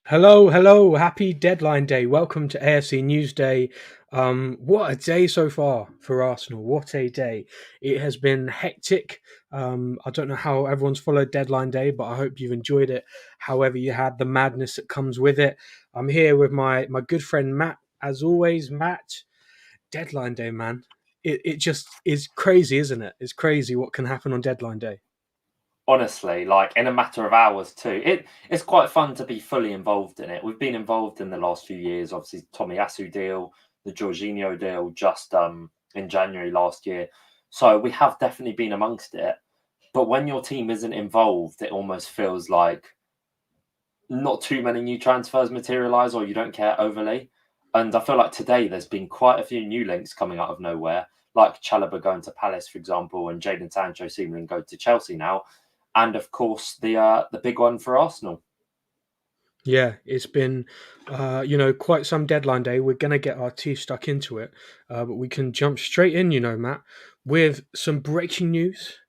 Hello, happy deadline day. Welcome to AFC News Day. What a day so far for Arsenal. What a day. It has been hectic. I don't know how everyone's followed deadline day, but I hope you've enjoyed it. However, you had the madness that comes with it. I'm here with my good friend Matt. As always, Matt, deadline day, man. It just is crazy, isn't it? It's crazy what can happen on deadline day. Honestly, like in a matter of hours too. It's quite fun to be fully involved in it. We've been involved in the last few years. Obviously, Tomiyasu deal, the Jorginho deal, just in January last year. So we have definitely been amongst it. But when your team isn't involved, it almost feels like not too many new transfers materialize, or you don't care overly. And I feel like today there's been quite a few new links coming out of nowhere, like Chalobah going to Palace, for example, and Jadon Sancho seeming to go to Chelsea now, and of course the big one for Arsenal. Yeah, it's been, quite some deadline day. We're going to get our teeth stuck into it, but we can jump straight in, Matt, with some breaking news.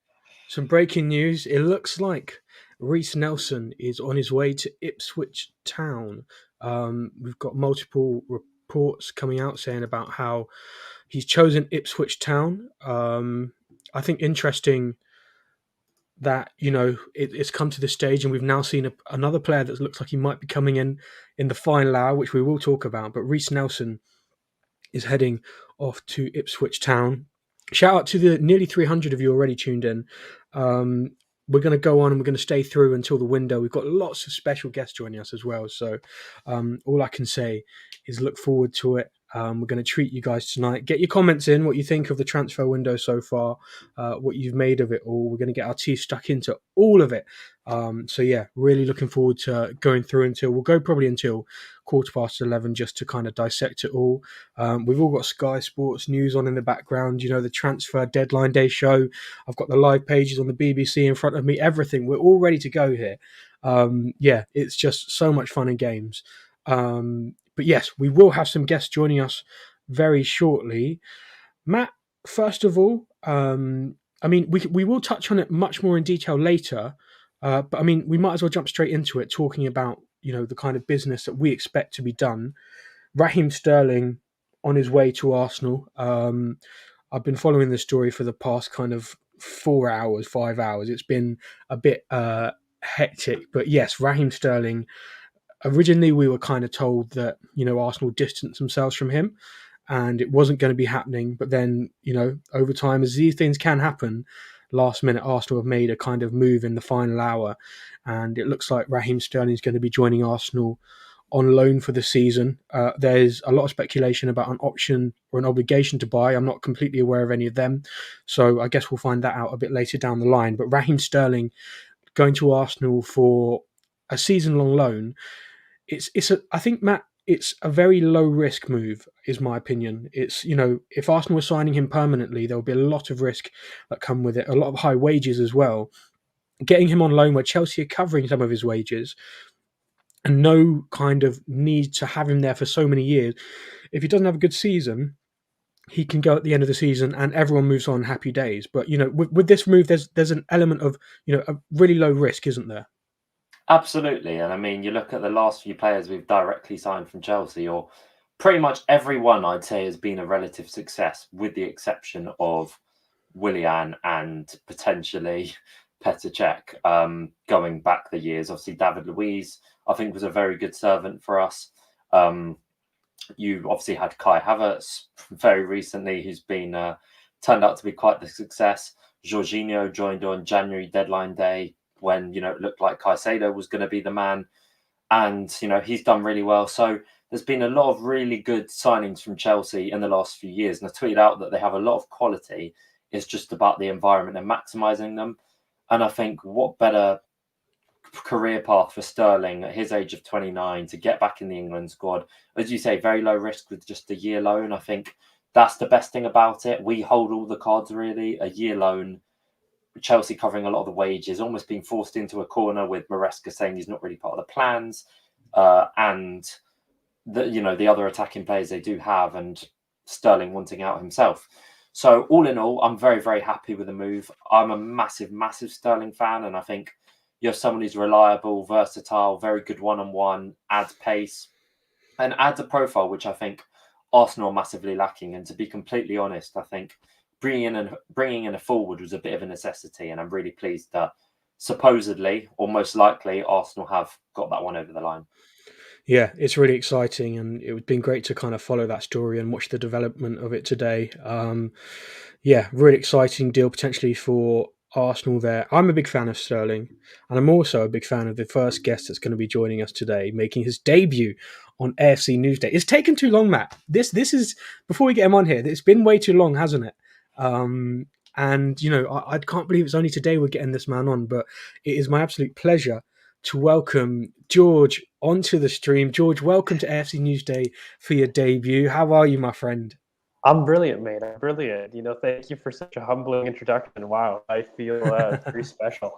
Some breaking news. It looks like Reece Nelson is on his way to Ipswich Town. We've got multiple reports coming out saying about how he's chosen Ipswich Town. I think interesting that it's come to this stage and we've now seen another player that looks like he might be coming in the final hour, which we will talk about. But Reece Nelson is heading off to Ipswich Town. Shout out to the nearly 300 of you already tuned in. We're going to go on and we're going to stay through until the window. We've got lots of special guests joining us as well. So all I can say is look forward to it. We're going to treat you guys tonight. Get your comments in, what you think of the transfer window so far, what you've made of it all. We're going to get our teeth stuck into all of it. So yeah, really looking forward to going through we'll go probably until 11:15 just to kind of dissect it all. We've all got Sky Sports News on in the background, the transfer deadline day show. I've got the live pages on the BBC in front of me, everything. We're all ready to go here. Yeah, it's just so much fun and games. But yes, we will have some guests joining us very shortly. Matt, first of all, I mean, we will touch on it much more in detail later, but I mean, we might as well jump straight into it, talking about the kind of business that we expect to be done. Raheem Sterling on his way to Arsenal. I've been following the story for the past kind of 4 hours, 5 hours. It's been a bit hectic, but yes, Raheem Sterling. Originally, we were kind of told that Arsenal distanced themselves from him, and it wasn't going to be happening. But then, over time, as these things can happen, last minute Arsenal have made a kind of move in the final hour, and it looks like Raheem Sterling is going to be joining Arsenal on loan for the season. There's a lot of speculation about an option or an obligation to buy. I'm not completely aware of any of them, so I guess we'll find that out a bit later down the line. But Raheem Sterling going to Arsenal for a season-long loan, I think, Matt, it's a very low risk move, is my opinion. It's if Arsenal were signing him permanently, there would be a lot of risk that come with it, a lot of high wages as well. Getting him on loan where Chelsea are covering some of his wages and no kind of need to have him there for so many years. If he doesn't have a good season, he can go at the end of the season and everyone moves on happy days. But with this move, there's an element of a really low risk, isn't there? Absolutely, and I mean, you look at the last few players we've directly signed from Chelsea, or pretty much everyone I'd say has been a relative success, with the exception of Willian and potentially Petr Cech. Going back the years, obviously David Luiz, I think, was a very good servant for us. You obviously had Kai Havertz very recently, who's been turned out to be quite the success. Jorginho joined on January deadline day when it looked like Caicedo was going to be the man, and he's done really well. So there's been a lot of really good signings from Chelsea in the last few years, and I tweeted out that they have a lot of quality. It's just about the environment and maximising them. And I think what better career path for Sterling at his age of 29 to get back in the England squad. As you say, very low risk with just a year loan. I think that's the best thing about it. We hold all the cards, really. A year loan, Chelsea covering a lot of the wages, almost being forced into a corner with Maresca saying he's not really part of the plans, and the other attacking players they do have, and Sterling wanting out himself. So all in all, I'm very, very happy with the move. I'm a massive, massive Sterling fan, and I think You have someone who's reliable, versatile, very good one-on-one, adds pace, and adds a profile which I think Arsenal are massively lacking. And to be completely honest, I think bringing in a forward was a bit of a necessity, and I'm really pleased that supposedly or most likely Arsenal have got that one over the line. Yeah, it's really exciting, and it would been great to kind of follow that story and watch the development of it today. Yeah, really exciting deal potentially for Arsenal there. I'm a big fan of Sterling, and I'm also a big fan of the first guest that's going to be joining us today, making his debut on AFC Newsday. It's taken too long, Matt. This is before we get him on here. It's been way too long, hasn't it? And I can't believe it's only today we're getting this man on, but it is my absolute pleasure to welcome George onto the stream. George, welcome to AFC Newsday for your debut. How are you, my friend? I'm brilliant, mate. I'm brilliant. Thank you for such a humbling introduction. Wow, I feel very special.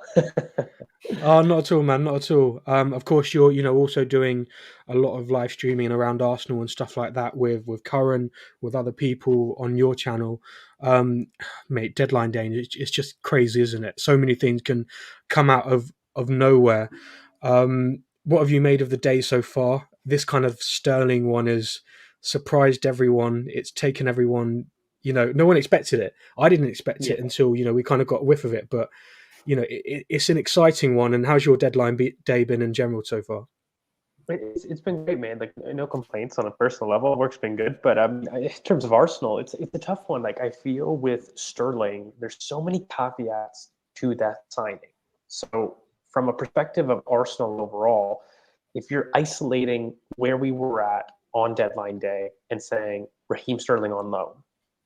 Oh, not at all, man. Not at all. Of course, you're also doing a lot of live streaming around Arsenal and stuff like that with Curran, with other people on your channel. Um, Mate, deadline day, it's just crazy, isn't it? So many things can come out of nowhere. What have you made of the day so far? This kind of Sterling one has surprised everyone. It's taken everyone. No one expected it. I didn't expect Yeah, it until we kind of got a whiff of it, but it's an exciting one. And how's your day been in general so far? it's been great, man. Like no complaints on a personal level. Work's been good, but in terms of Arsenal, it's a tough one. Like I feel with Sterling, there's so many caveats to that signing. So from a perspective of Arsenal overall, if you're isolating where we were at on deadline day and saying Raheem Sterling on loan,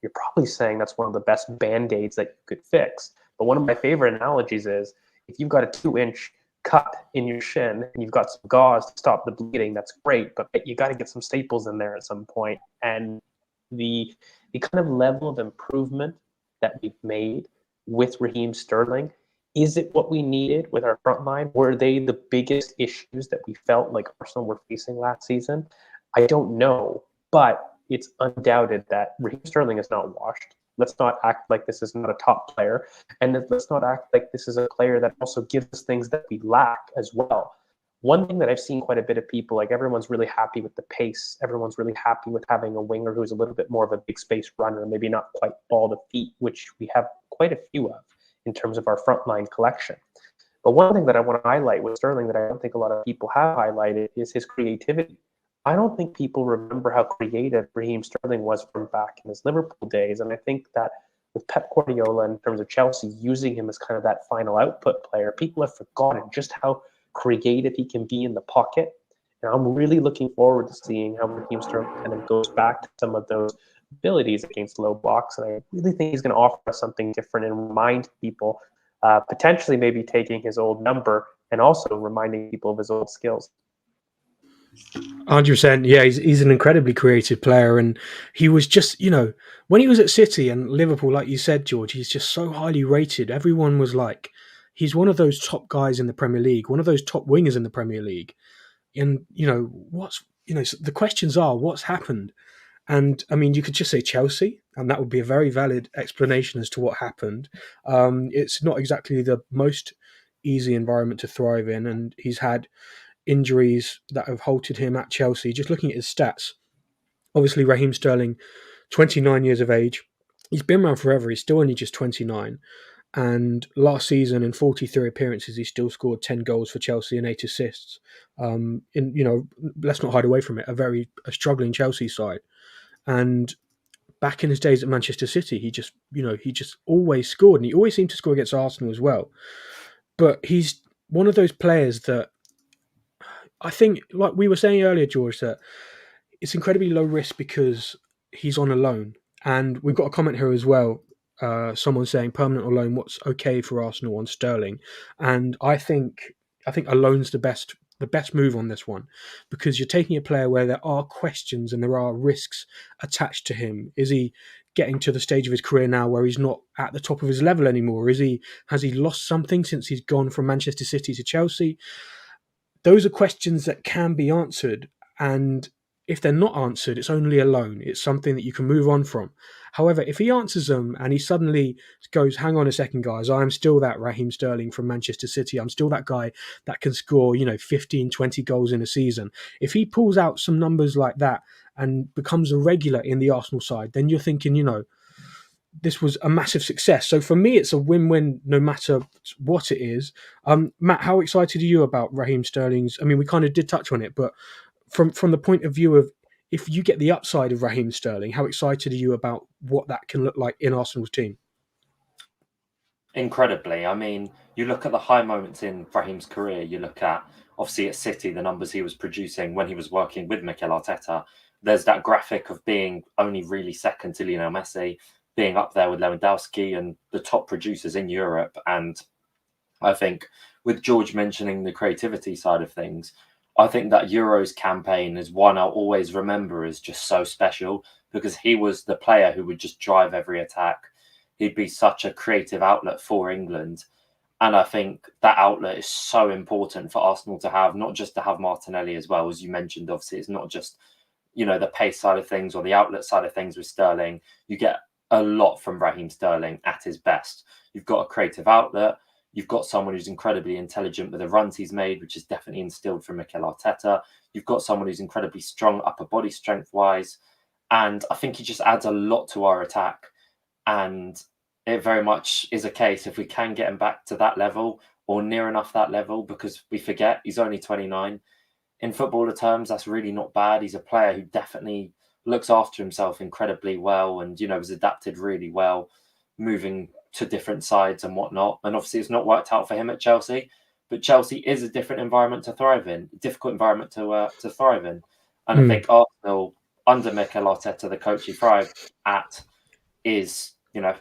you're probably saying that's one of the best band-aids that you could fix. But one of my favorite analogies is if you've got a 2-inch cut in your shin and you've got some gauze to stop the bleeding, that's great, but you got to get some staples in there at some point. And the kind of level of improvement that we've made with Raheem Sterling, is it what we needed with our front line? Were they the biggest issues that we felt like Arsenal were facing last season? I don't know, but it's undoubted that Raheem Sterling is not washed. Let's not act like this is not a top player. And let's not act like this is a player that also gives us things that we lack as well. One thing that I've seen quite a bit of people, like everyone's really happy with the pace. Everyone's really happy with having a winger who's a little bit more of a big space runner, maybe not quite ball to feet, which we have quite a few of in terms of our frontline collection. But one thing that I want to highlight with Sterling that I don't think a lot of people have highlighted is his creativity. I don't think people remember how creative Raheem Sterling was from back in his Liverpool days. And I think that with Pep Guardiola in terms of Chelsea using him as kind of that final output player, people have forgotten just how creative he can be in the pocket. And I'm really looking forward to seeing how Raheem Sterling kind of goes back to some of those abilities against low blocks. And I really think he's going to offer us something different and remind people, potentially maybe taking his old number and also reminding people of his old skills. 100%. Yeah, he's an incredibly creative player, and he was just when he was at City and Liverpool, like you said, George, he's just so highly rated. Everyone was like, he's one of those top guys in the Premier League, one of those top wingers in the Premier League. And the questions are, what's happened? And I mean, you could just say Chelsea, and that would be a very valid explanation as to what happened. It's not exactly the most easy environment to thrive in, and he's had injuries that have halted him at Chelsea. Just looking at his stats, obviously Raheem Sterling, 29 years of age. He's been around forever. He's still only just 29. And last season, in 43 appearances, he still scored 10 goals for Chelsea and 8 assists. Let's not hide away from it, a struggling Chelsea side. And back in his days at Manchester City, he just always scored, and he always seemed to score against Arsenal as well. But he's one of those players that I think, like we were saying earlier, George, that it's incredibly low risk because he's on a loan. And we've got a comment here as well. Someone saying permanent or loan, what's okay for Arsenal on Sterling? And I think a loan's the best move on this one, because you're taking a player where there are questions and there are risks attached to him. Is he getting to the stage of his career now where he's not at the top of his level anymore? Has he lost something since he's gone from Manchester City to Chelsea? Those are questions that can be answered, and if they're not answered, it's only a loan. It's something that you can move on from. However, if he answers them and he suddenly goes, hang on a second, guys, I am still that Raheem Sterling from Manchester City. I'm still that guy that can score, 15, 20 goals in a season. If he pulls out some numbers like that and becomes a regular in the Arsenal side, then you're thinking, this was a massive success. So for me, it's a win-win no matter what it is. Matt, how excited are you about Raheem Sterling's? I mean, we kind of did touch on it, but from the point of view of if you get the upside of Raheem Sterling, how excited are you about what that can look like in Arsenal's team? Incredibly. I mean, you look at the high moments in Raheem's career, you look at, obviously, at City, the numbers he was producing when he was working with Mikel Arteta. There's that graphic of being only really second to Lionel Messi, being up there with Lewandowski and the top producers in Europe. And I think with George mentioning the creativity side of things, I think that Euros campaign is one I'll always remember as just so special because he was the player who would just drive every attack. He'd be such a creative outlet for England. And I think that outlet is so important for Arsenal to have, not just to have Martinelli as well, as you mentioned. Obviously, it's not just, the pace side of things or the outlet side of things with Sterling. You get a lot from Raheem Sterling at his best. You've got a creative outlet. You've got someone who's incredibly intelligent with the runs he's made, which is definitely instilled from Mikel Arteta. You've got someone who's incredibly strong upper body strength wise. And I think he just adds a lot to our attack. And it very much is a case if we can get him back to that level or near enough that level, because we forget he's only 29. In footballer terms, that's really not bad. He's a player who definitely looks after himself incredibly well and, has adapted really well, moving to different sides and whatnot. And obviously it's not worked out for him at Chelsea, but Chelsea is a different environment to thrive in, a difficult environment to thrive in. And I think Arsenal, under Mikel Arteta, the coach he thrived at, is,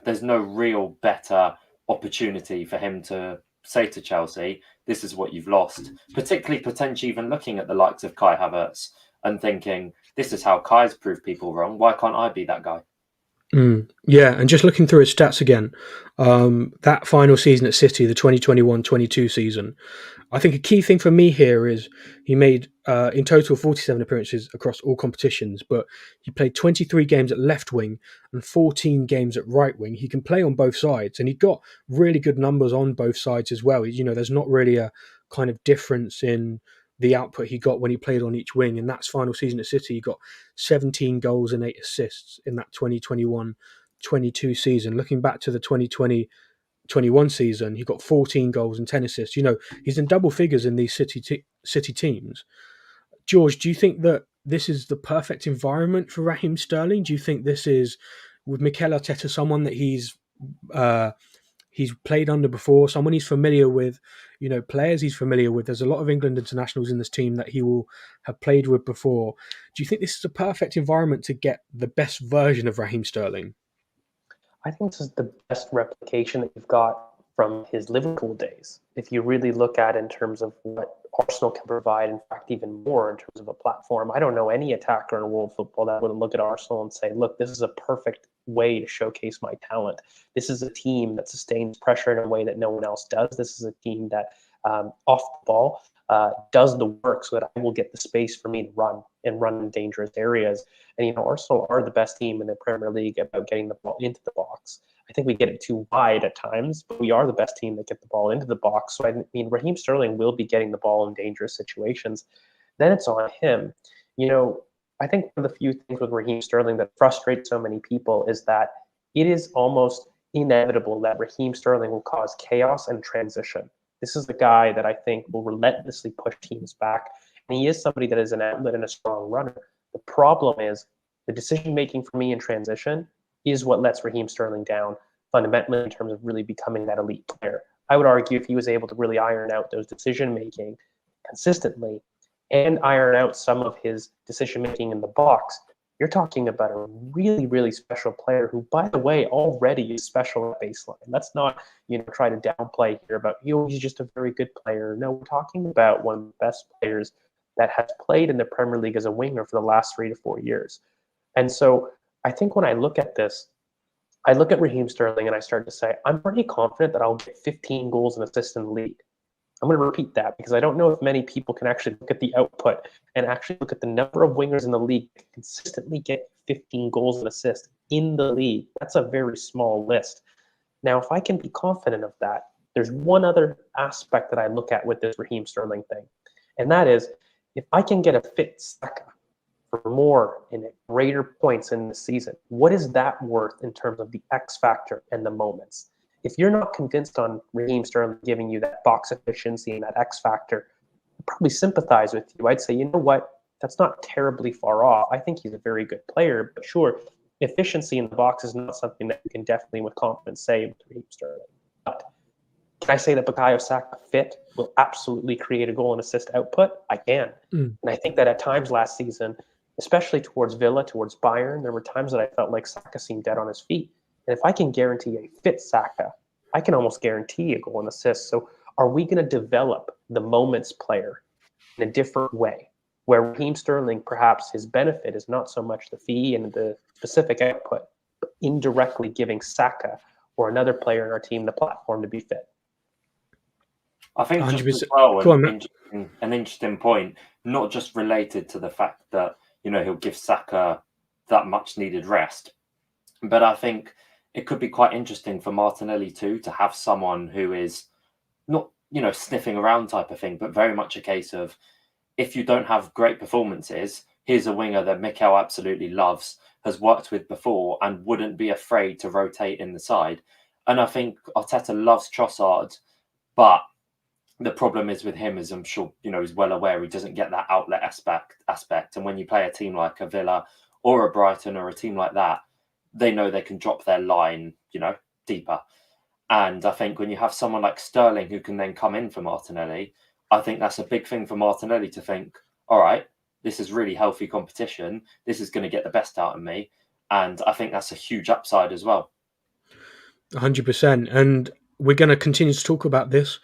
there's no real better opportunity for him to say to Chelsea, this is what you've lost, particularly potentially even looking at the likes of Kai Havertz and thinking, this is how Kai's proved people wrong. Why can't I be that guy? Yeah, and just looking through his stats again, that final season at City, the 2021-22 season, I think a key thing for me here is he made in total 47 appearances across all competitions, but he played 23 games at left wing and 14 games at right wing. He can play on both sides, and he got really good numbers on both sides as well. There's not really a kind of difference in the output he got when he played on each wing. In that final season at City, he got 17 goals and 8 assists in that 2021-22 season. Looking back to the 2020-21 season, he got 14 goals and 10 assists. He's in double figures in these City teams. George, do you think that this is the perfect environment for Raheem Sterling? Do you think this is, with Mikel Arteta, someone that he's played under before, someone he's familiar with, players he's familiar with? There's a lot of England internationals in this team that he will have played with before. Do you think this is a perfect environment to get the best version of Raheem Sterling? I think this is the best replication that you've got from his Liverpool days. If you really look at in terms of what Arsenal can provide, in fact, even more in terms of a platform, I don't know any attacker in world football that would look at Arsenal and say, look, this is a perfect way to showcase my talent. This is a team that sustains pressure in a way that no one else does. This is a team that off the ball does the work so that I will get the space for me to run in dangerous areas. And, Arsenal are the best team in the Premier League about getting the ball into the box. I think we get it too wide at times, but we are the best team that get the ball into the box. So, Raheem Sterling will be getting the ball in dangerous situations. Then it's on him. I think one of the few things with Raheem Sterling that frustrates so many people is that it is almost inevitable that Raheem Sterling will cause chaos and transition. This is the guy that I think will relentlessly push teams back. And he is somebody that is an outlet and a strong runner. The problem is the decision-making for me in transition is what lets Raheem Sterling down fundamentally in terms of really becoming that elite player. I would argue if he was able to really iron out those decision-making consistently and iron out some of his decision-making in the box, you're talking about a really, really special player who, by the way, already is special at baseline. Let's not, try to downplay here about, he's just a very good player. No, we're talking about one of the best players that has played in the Premier League as a winger for the last 3 to 4 years. And so I think when I look at this, I look at Raheem Sterling and I start to say, I'm pretty confident that I'll get 15 goals and assists in the league. I'm going to repeat that because I don't know if many people can actually look at the output and actually look at the number of wingers in the league that consistently get 15 goals and assists in the league. That's a very small list. Now, if I can be confident of that, there's one other aspect that I look at with this Raheem Sterling thing, and that is if I can get a fit Saka for more and at greater points in the season, what is that worth in terms of the X factor and the moments? If you're not convinced on Raheem Sterling giving you that box efficiency and that X factor, I'd probably sympathize with you. I'd say, you know what, that's not terribly far off. I think he's a very good player, but sure, efficiency in the box is not something that you can definitely with confidence say with Raheem Sterling. But can I say that Bukayo Saka fit will absolutely create a goal and assist output? I can. And I think that at times last season, especially towards Villa, towards Bayern, there were times that I felt like Saka seemed dead on his feet. And if I can guarantee a fit Saka, I can almost guarantee a goal and assist. So are we going to develop the moments player in a different way? Where Raheem Sterling, perhaps his benefit is not so much the fee and the specific output, but indirectly giving Saka or another player in our team the platform to be fit. I think just as 100%. well, Go on, Matt. an interesting point, not just related to the fact that, he'll give Saka that much needed rest, but I think it could be quite interesting for Martinelli too, to have someone who is not, sniffing around type of thing, but very much a case of, if you don't have great performances, here's a winger that Mikel absolutely loves, has worked with before, and wouldn't be afraid to rotate in the side. And I think Arteta loves Trossard, but the problem is with him, as I'm sure he's well aware, he doesn't get that outlet aspect. And when you play a team like a Villa or a Brighton or a team like that, they know they can drop their line, deeper. And I think when you have someone like Sterling who can then come in for Martinelli, I think that's a big thing for Martinelli to think, all right, this is really healthy competition. This is going to get the best out of me. And I think that's a huge upside as well. 100%. And we're going to continue to talk about this.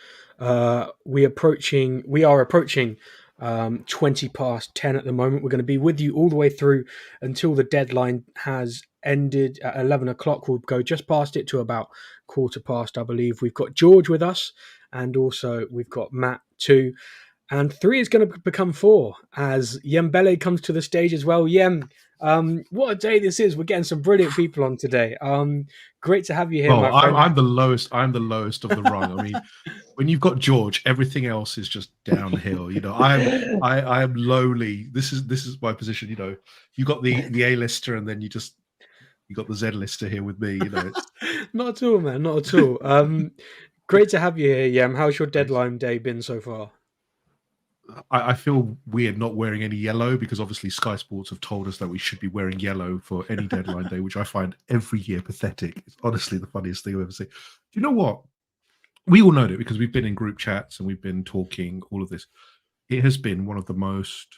We are approaching 20 past 10 at the moment. We're going to be with you all the way through until the deadline has ended at 11 o'clock. We'll go just past it to about quarter past, I believe. We've got George with us, and also we've got Matt too. And 3 is going to become 4 as Yembele comes to the stage as well. Yem, what a day this is. We're getting some brilliant people on today. Great to have you here, my friend. I'm the lowest. I'm the lowest of the rung. I mean, when you've got George, everything else is just downhill. I am lowly. This is my position. You got the A-lister, and then you got the Z-lister here with me. Not at all, man. Not at all. Great to have you here, Yem. How's your deadline day been so far? I feel weird not wearing any yellow because obviously Sky Sports have told us that we should be wearing yellow for any deadline day, which I find every year pathetic. It's honestly the funniest thing I've ever seen. Do you know what? We all know it because we've been in group chats and we've been talking all of this. It has been one of the most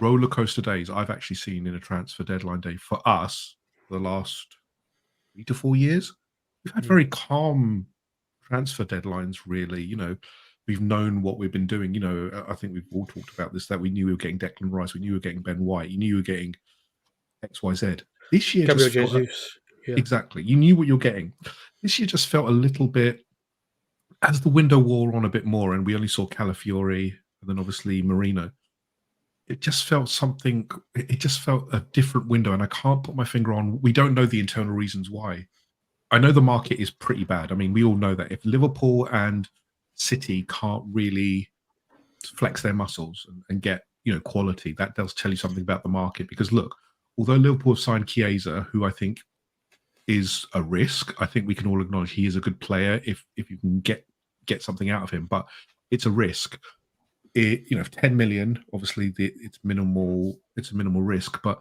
roller coaster days I've actually seen in a transfer deadline day for us the last 3 to 4 years. We've had very calm transfer deadlines, really. We've known what we've been doing. I think we've all talked about this, that we knew we were getting Declan Rice, we knew we were getting Ben White, you knew you were getting XYZ. This year Gabriel just felt Jesus. Yeah. Exactly. You knew what you're getting. This year just felt a little bit, as the window wore on a bit more, and we only saw Calafiori and then obviously Merino. It just felt a different window, and I can't put my finger on. We don't know the internal reasons why. I know the market is pretty bad. I mean, we all know that if Liverpool and City can't really flex their muscles and get quality, that does tell you something about the market. Because look, although Liverpool have signed Chiesa, who I think is a risk, I think we can all acknowledge he is a good player if you can get something out of him, but it's a risk. 10 million, obviously it's minimal. It's a minimal risk, but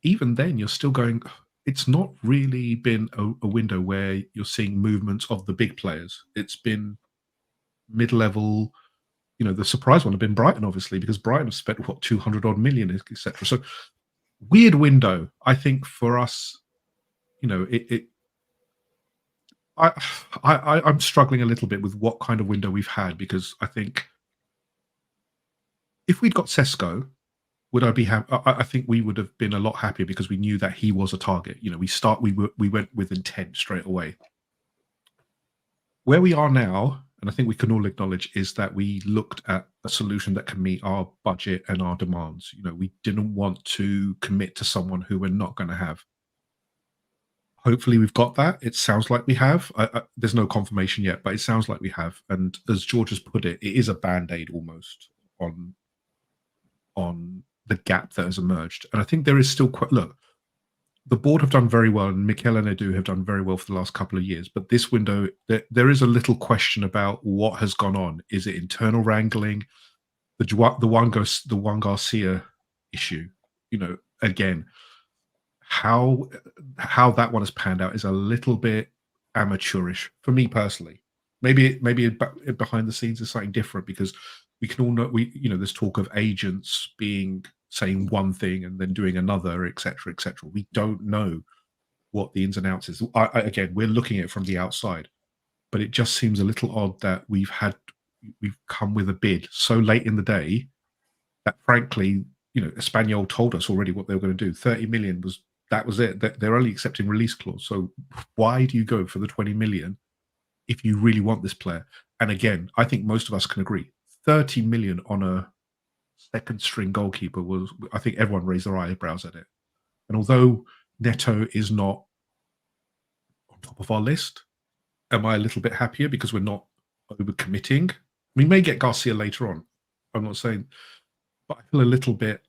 even then, you're still going. It's not really been a window where you're seeing movements of the big players. It's been mid-level. The surprise one have been Brighton, obviously, because Brighton have spent 200 odd million, etc. So weird window, I think, for us. I'm struggling a little bit with what kind of window we've had, because I think if we'd got Sesko, would I be happy? I think we would have been a lot happier because we knew that he was a target. We went with intent straight away. Where we are now, and I think we can all acknowledge, is that we looked at a solution that can meet our budget and our demands. We didn't want to commit to someone who we're not going to have. Hopefully we've got that. It sounds like we have. There's no confirmation yet, but it sounds like we have. And as George has put it, it is a band-aid almost on the gap that has emerged. And I think there is still look, the board have done very well, and Mikel and Edu have done very well for the last couple of years. But this window, there is a little question about what has gone on. Is it internal wrangling? The Juan Garcia issue, again, how that one has panned out is a little bit amateurish for me personally. Maybe behind the scenes is something different, because we can all know there's talk of agents saying one thing and then doing another, etc., etc. We don't know what the ins and outs is. Again, we're looking at it from the outside, but it just seems a little odd that we've come with a bid so late in the day that, frankly, Espanyol told us already what they were going to do. 30 million was it. They're only accepting release clause. So why do you go for the 20 million if you really want this player? And again, I think most of us can agree, 30 million on a second string goalkeeper I think everyone raised their eyebrows at it. And although Neto is not on top of our list, am I a little bit happier because we're not overcommitting? We may get Garcia later on. I'm not saying, but I feel a little bit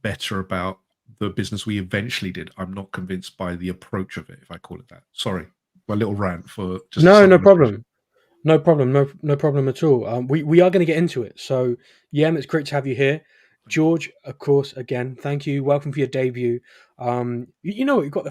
better about the business we eventually did. I'm not convinced by the approach of it, if I call it that. Sorry, my little rant for just no problem. No problem. No problem at all. We are going to get into it. So, it's great to have you here. George, of course, again, thank you. Welcome for your debut. We've got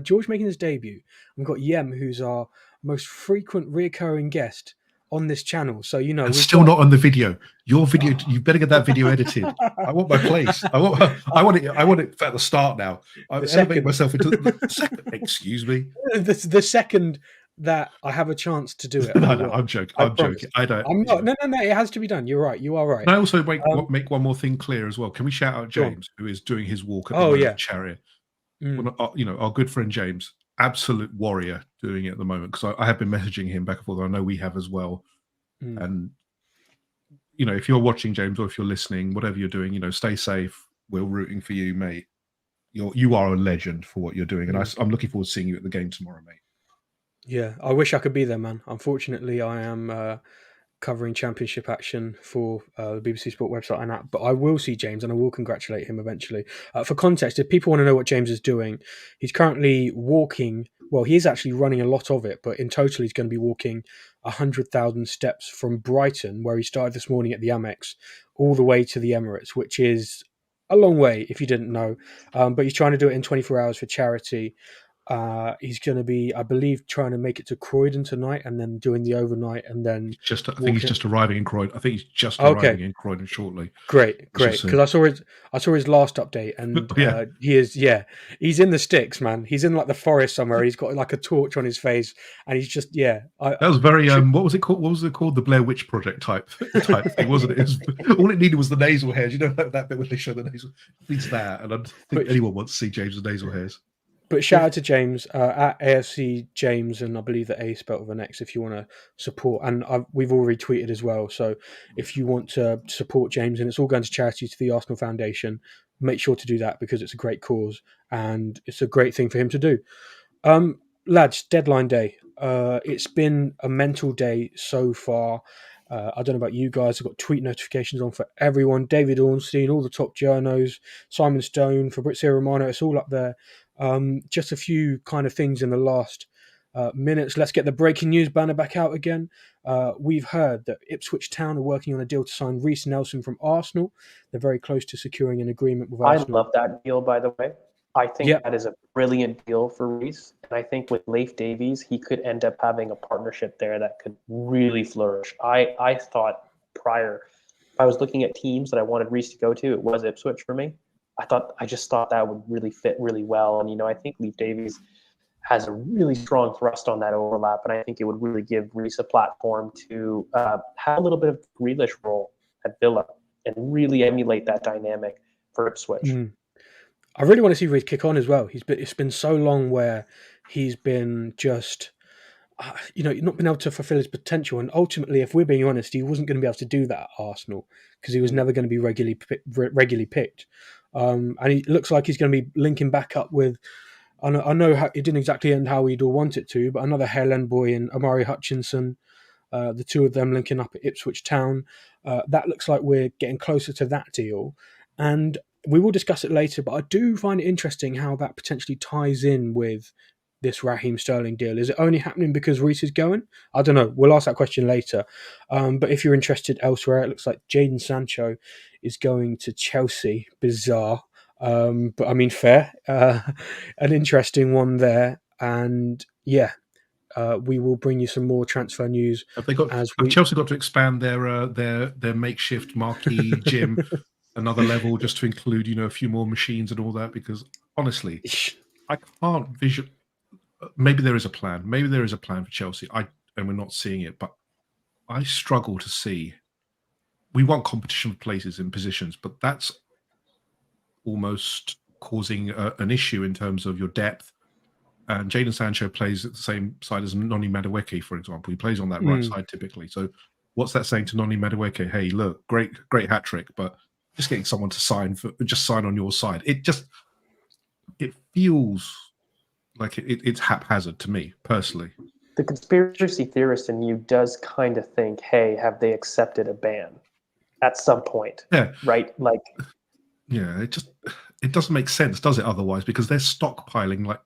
George making his debut. We've got Yem, who's our most frequent reoccurring guest on this channel. So, and still not on the video. Your video, you better get that video edited. I want my place. I want it at the start now. I'm elevating myself into the second. Excuse me. The second that I have a chance to do it. No, I'm joking. I'm joking. I don't. I'm not. No. It has to be done. You're right. You are right. Can I also make one more thing clear as well? Can we shout out James, who is doing his walk at the moment, Chariot? Our good friend James, absolute warrior, doing it at the moment, because I have been messaging him back and forth. I know we have as well. And if you're watching, James, or if you're listening, whatever you're doing, stay safe. We're rooting for you, mate. You are a legend for what you're doing, and I'm looking forward to seeing you at the game tomorrow, mate. Yeah, I wish I could be there, man. Unfortunately, I am covering championship action for the BBC Sport website and app, but I will see James and I will congratulate him eventually. For context, if people want to know what James is doing, he's currently walking. Well, he is actually running a lot of it, but in total, he's going to be walking 100,000 steps from Brighton, where he started this morning at the Amex, all the way to the Emirates, which is a long way if you didn't know. But he's trying to do it in 24 hours for charity. He's going to be, I believe, trying to make it to Croydon tonight and then doing the overnight and then... I think he's just arriving in Croydon. I think he's just arriving in Croydon shortly. Great. Because I saw his last update and he's in the sticks, man. He's in like the forest somewhere. He's got like a torch on his face and he's just, that was very, what was it called? The Blair Witch Project type thing, wasn't it? All it needed was the nasal hairs. That bit where they show the nasal. It's that. And I don't think anyone wants to see James's nasal hairs. But shout out to James at AFC James, and I believe the A spelled with an X if you want to support. And we've all retweeted as well. So if you want to support James, and it's all going to charity to the Arsenal Foundation, make sure to do that because it's a great cause and it's a great thing for him to do. Lads, deadline day. It's been a mental day so far. I don't know about you guys. I've got tweet notifications on for everyone. David Ornstein, all the top journos, Simon Stone, Fabrizio Romano. It's all up there. Just a few kind of things in the last minutes. Let's get the breaking news banner back out again. We've heard that Ipswich Town are working on a deal to sign Reece Nelson from Arsenal. They're very close to securing an agreement with Arsenal. I love that deal, by the way. I think that is a brilliant deal for Reece. And I think with Leif Davies, he could end up having a partnership there that could really flourish. I thought prior, if I was looking at teams that I wanted Reece to go to, it was Ipswich for me. I just thought that would really fit really well. And, I think Leif Davies has a really strong thrust on that overlap. And I think it would really give Reece a platform to have a little bit of Grealish role at Villa and really emulate that dynamic for Ipswich. I really want to see Reece kick on as well. It's been so long where he's been just not been able to fulfill his potential. And ultimately, if we're being honest, he wasn't going to be able to do that at Arsenal because he was never going to be regularly picked. And it looks like he's going to be linking back up with. I know it didn't exactly end how we'd all want it to, but another Helen boy and Amari Hutchinson, the two of them linking up at Ipswich Town. That looks like we're getting closer to that deal. And we will discuss it later, but I do find it interesting how that potentially ties in with this Raheem Sterling deal. Is it only happening because Reece is going? I don't know. We'll ask that question later. But if you're interested elsewhere, it looks like Jadon Sancho is going to Chelsea. Bizarre. But I mean, fair. An interesting one there. And yeah, we will bring you some more transfer news. Have Chelsea got to expand their makeshift marquee gym another level just to include a few more machines and all that? Because honestly, I can't visualize. Maybe there is a plan. Maybe there is a plan for Chelsea. And we're not seeing it, but I struggle to see. We want competition for places in positions, but that's almost causing an issue in terms of your depth. And Jadon Sancho plays at the same side as Noni Madueke, for example. He plays on that right side typically. So what's that saying to Noni Madueke? Hey, look, great hat trick, but just getting someone to sign on your side. It feels like it's haphazard to me personally. The conspiracy theorist in you does kind of think, hey, have they accepted a ban at some point? Yeah. Right? Like, yeah, it doesn't make sense, does it, otherwise? Because they're stockpiling like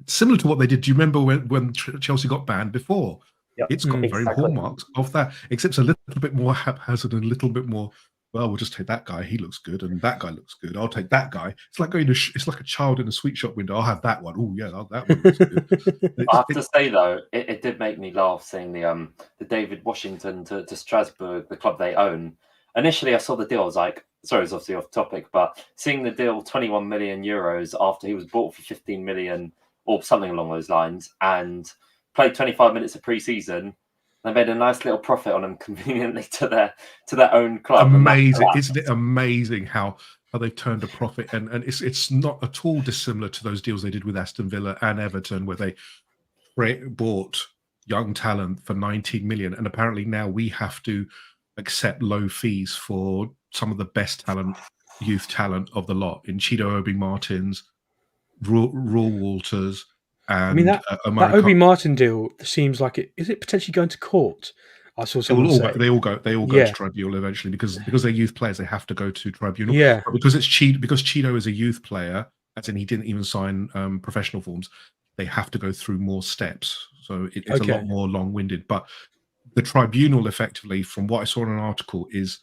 similar to what they did. Do you remember when Chelsea got banned before? Yep, it's got very hallmarks of that, except it's a little bit more haphazard and a little bit more, well, we'll just take that guy. He looks good, and that guy looks good. I'll take that guy. It's like it's like a child in a sweet shop window. I'll have that one. Oh yeah, that one looks good. I have to say though, it did make me laugh seeing the David Washington to Strasbourg, the club they own. Initially, I saw the deal. I was like, sorry, it's obviously off topic, but seeing the deal, 21 million euros after he was bought for 15 million or something along those lines, and played 25 minutes of pre-season. They made a nice little profit on him conveniently to their own club. Amazing, isn't it? Amazing how they've turned a profit, and it's not at all dissimilar to those deals they did with Aston Villa and Everton, where they bought young talent for 19 million, and apparently now we have to accept low fees for some of the best youth talent of the lot in Chido Obi Martins, Raw Walters. And I mean that Obi Martin deal seems like is it potentially going to court? I saw someone say they all go to tribunal eventually because they're youth players. They have to go to tribunal. Yeah, but because Chido is a youth player, as in he didn't even sign professional forms. They have to go through more steps, so it's a lot more long-winded. But the tribunal, effectively, from what I saw in an article, is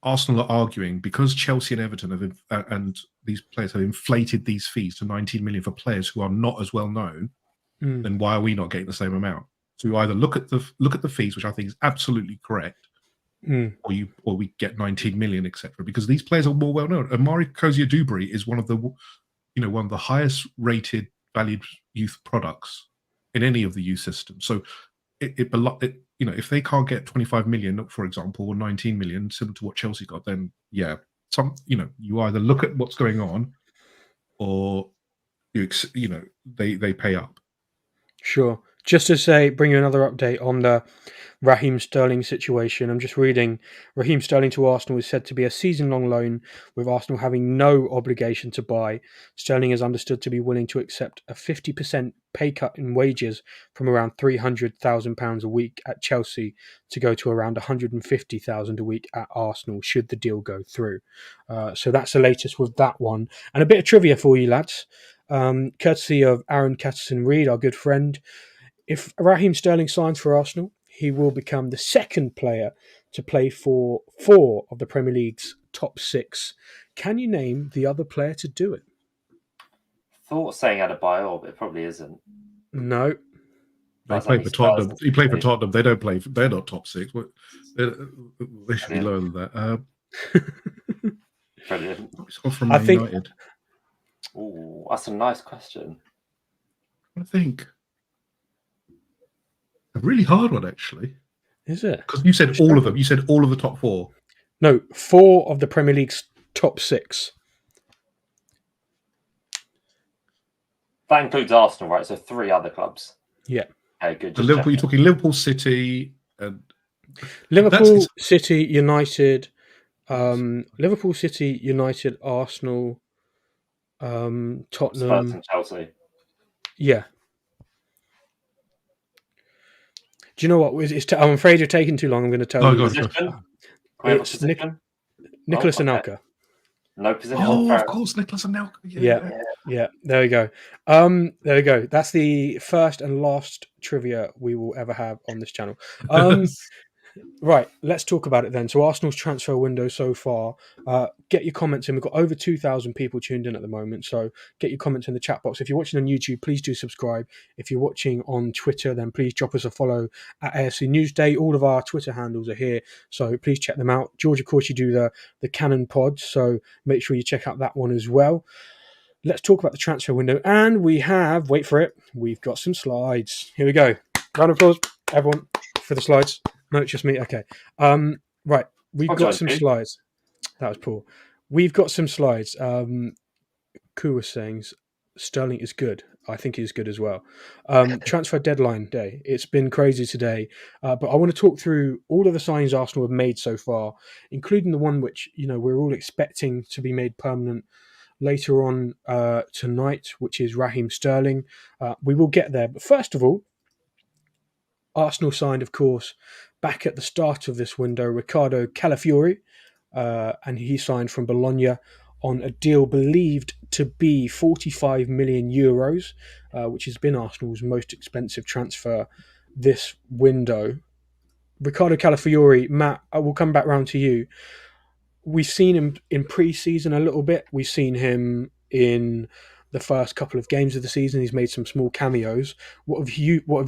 Arsenal are arguing because Chelsea and Everton and these players have inflated these fees to 19 million for players who are not as well known. Then why are we not getting the same amount? So you either look at the fees, which I think is absolutely correct, or we get 19 million, etc. Because these players are more well known. Amari Cozier-Dubry is one of the highest rated valued youth products in any of the youth systems. So if they can't get 25 million, for example, or 19 million, similar to what Chelsea got, then you either look at what's going on, or they pay up. Sure. Just to bring you another update on the Raheem Sterling situation. I'm just reading. Raheem Sterling to Arsenal is said to be a season-long loan, with Arsenal having no obligation to buy. Sterling is understood to be willing to accept a 50% pay cut in wages from around £300,000 a week at Chelsea to go to around £150,000 a week at Arsenal should the deal go through. So that's the latest with that one. And a bit of trivia for you lads, courtesy of Aaron Catterson-Reed, our good friend. If Raheem Sterling signs for Arsenal, he will become the second player to play for 4 of the Premier League's top 6. Can you name the other player to do it? Thought saying Adebayor, but it probably isn't. No. They play for Tottenham. He played for Tottenham. They don't play. They're not top 6. They should be lower than that. Brilliant. It's from Man United. Oh, that's a nice question. I think a really hard one, actually. Is it? Because you said all of them. You said all of the top 4. No, 4 of the Premier League's top 6. That includes Arsenal, right? So 3 other clubs. Yeah. Okay, good. The Just Liverpool. You're checking. talking Liverpool, City, and Liverpool, City, United, Liverpool, City, United, Arsenal, Spurs Tottenham. and Chelsea. Yeah. Do you know what? I'm afraid you're taking too long. I'm going to tell Oh, you. God, Position? gosh. Can we have a It's position? Nicholas okay. Anelka. No position. Oh, Fair of enough. course, Nicholas and now. Yeah. There we go. There we go. That's the first and last trivia we will ever have on this channel. Right, let's talk about it then. So Arsenal's transfer window so far. Get your comments in. We've got over 2,000 people tuned in at the moment. So get your comments in the chat box. If you're watching on YouTube, please do subscribe. If you're watching on Twitter, then please drop us a follow at AFC Newsday. All of our Twitter handles are here, so please check them out. George, of course, you do the Cannon pods, so make sure you check out that one as well. Let's talk about the transfer window. And we have, wait for it, we've got some slides. Here we go. Round of applause, everyone, for the slides. No, it's just me. Okay. Right. We've got some slides. That was Paul. We've got some slides. Ku was saying Sterling is good. I think he's good as well. Transfer deadline day. It's been crazy today. But I want to talk through all of the signings Arsenal have made so far, including the one which, we're all expecting to be made permanent later on tonight, which is Raheem Sterling. We will get there. But first of all, Arsenal signed, of course, back at the start of this window, Riccardo Calafiori, and he signed from Bologna on a deal believed to be 45 million euros, which has been Arsenal's most expensive transfer this window. Riccardo Calafiori, Matt, I will come back round to you. We've seen him in pre-season a little bit. We've seen him in the first couple of games of the season. He's made some small cameos. What have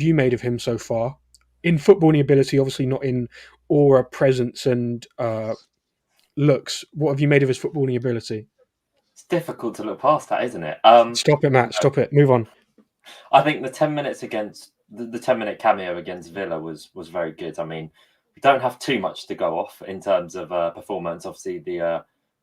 you made of him so far? In footballing ability, obviously not in aura, presence, and looks. What have you made of his footballing ability? It's difficult to look past that, isn't it? Stop it, Matt. Stop it. Move on. I think the 10 minutes against the 10-minute cameo against Villa was very good. I mean, we don't have too much to go off in terms of performance. Obviously,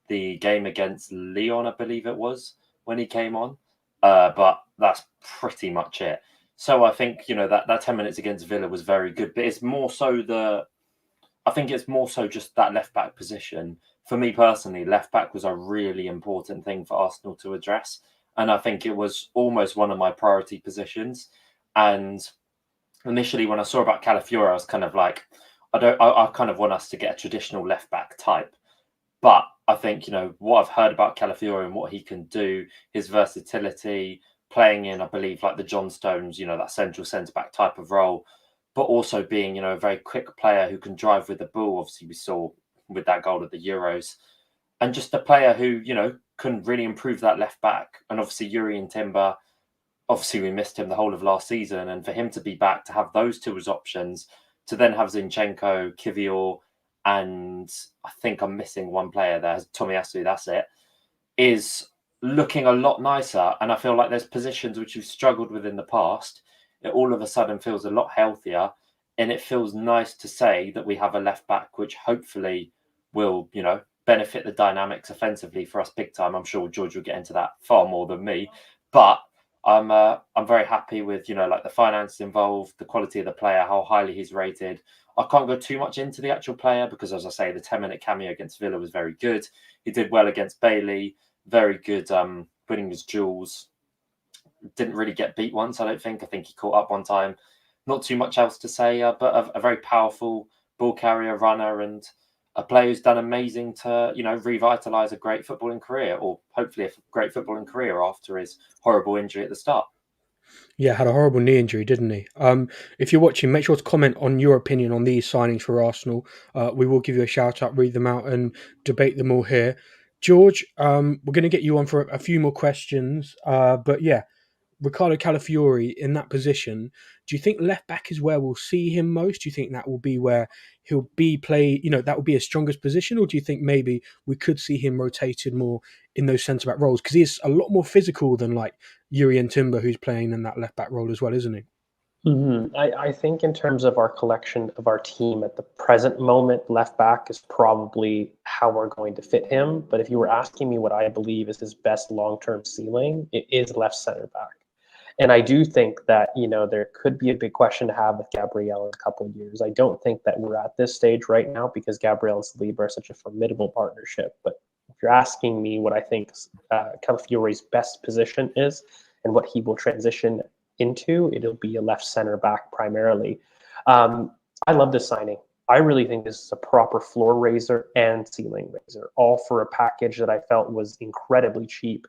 the game against Lyon, I believe it was, when he came on, but that's pretty much it. So I think that 10 minutes against Villa was very good, but it's more so I think it's more so just that left back position. For me personally, left back was a really important thing for Arsenal to address. And I think it was almost one of my priority positions. And initially, when I saw about Calafiori, I was kind of like, I kind of want us to get a traditional left back type. But I think, what I've heard about Calafiori and what he can do, his versatility, playing in, I believe, like the John Stones, that central centre back type of role, but also being, a very quick player who can drive with the ball. Obviously, we saw with that goal at the Euros. And just a player who, can really improve that left back. And obviously, Yuri and Timber, obviously, we missed him the whole of last season. And for him to be back, to have those two as options, to then have Zinchenko, Kivior, and I think I'm missing one player there, Tomiyasu, that's it, is looking a lot nicer. And I feel like there's positions which you've struggled with in the past. It all of a sudden feels a lot healthier. And it feels nice to say that we have a left back, which hopefully will, benefit the dynamics offensively for us big time. I'm sure George will get into that far more than me. But I'm very happy with, like the finances involved, the quality of the player, how highly he's rated. I can't go too much into the actual player because, as I say, the 10-minute cameo against Villa was very good. He did well against Bailey. Very good winning his duels. Didn't really get beat once, I don't think. I think he caught up one time. Not too much else to say, but a very powerful ball carrier, runner, and a player who's done amazing to, revitalise a great footballing career, or hopefully a great footballing career after his horrible injury at the start. Yeah, had a horrible knee injury, didn't he? If you're watching, make sure to comment on your opinion on these signings for Arsenal. We will give you a shout out, read them out, and debate them all here. George, we're going to get you on for a few more questions. But yeah, Riccardo Calafiori in that position, do you think left back is where we'll see him most? Do you think that will be where he'll be that will be his strongest position? Or do you think maybe we could see him rotated more in those centre back roles? Because he's a lot more physical than like Yuri and Timber, who's playing in that left back role as well, isn't he? Mm-hmm. I think in terms of our collection of our team at the present moment, left back is probably how we're going to fit him. But if you were asking me what I believe is his best long-term ceiling, it is left center back. And I do think that, there could be a big question to have with Gabriel in a couple of years. I don't think that we're at this stage right now because Gabriel and Saliba are such a formidable partnership. But if you're asking me what I think Calafiori's best position is and what he will transition into, it'll be a left center back primarily. I love this signing. I really think this is a proper floor raiser and ceiling raiser, all for a package that I felt was incredibly cheap,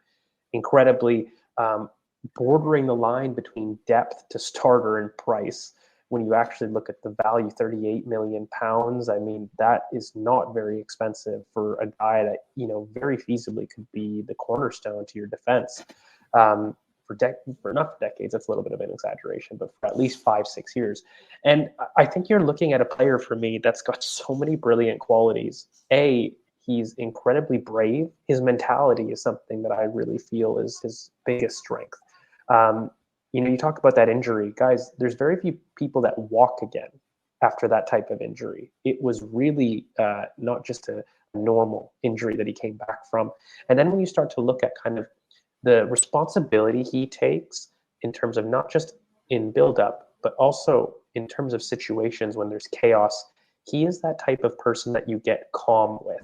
incredibly bordering the line between depth to starter and price. When you actually look at the value, £38 million, I mean, that is not very expensive for a guy that, very feasibly could be the cornerstone to your defense. For not decades, that's a little bit of an exaggeration, but for at least 5-6 years. And I think you're looking at a player for me that's got so many brilliant qualities. He's incredibly brave. His mentality is something that I really feel is his biggest strength. You talk about that injury, guys, there's very few people that walk again after that type of injury. It was really not just a normal injury that he came back from. And then when you start to look at kind of the responsibility he takes in terms of not just in build-up, but also in terms of situations when there's chaos, he is that type of person that you get calm with.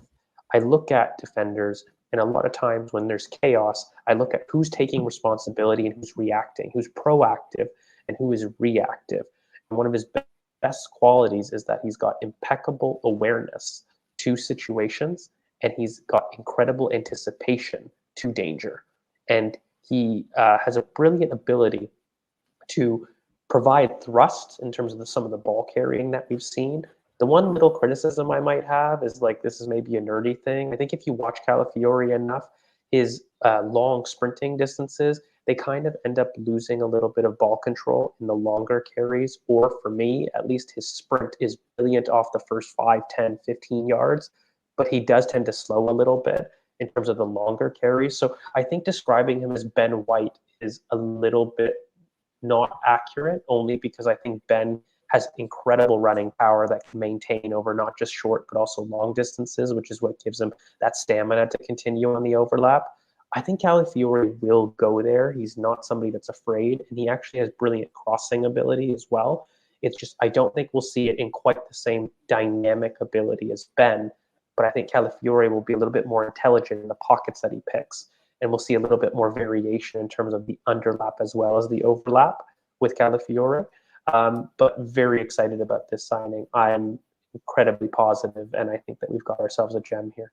I look at defenders, and a lot of times when there's chaos, I look at who's taking responsibility and who's reacting, who's proactive and who is reactive. And one of his best qualities is that he's got impeccable awareness to situations, and he's got incredible anticipation to danger. And he has a brilliant ability to provide thrust in terms of some of the ball carrying that we've seen. The one little criticism I might have is this is maybe a nerdy thing. I think if you watch Calafiori enough, his long sprinting distances, they kind of end up losing a little bit of ball control in the longer carries. Or for me, at least his sprint is brilliant off the first 5, 10, 15 yards, but he does tend to slow a little bit in terms of the longer carries. So I think describing him as Ben White is a little bit not accurate, only because I think Ben has incredible running power that can maintain over not just short, but also long distances, which is what gives him that stamina to continue on the overlap. I think Calafiori will go there. He's not somebody that's afraid, and he actually has brilliant crossing ability as well. It's just, I don't think we'll see it in quite the same dynamic ability as Ben, but I think Calafiori will be a little bit more intelligent in the pockets that he picks, and we'll see a little bit more variation in terms of the underlap as well as the overlap with Calafiori. But very excited about this signing. I'm incredibly positive, and I think that we've got ourselves a gem here.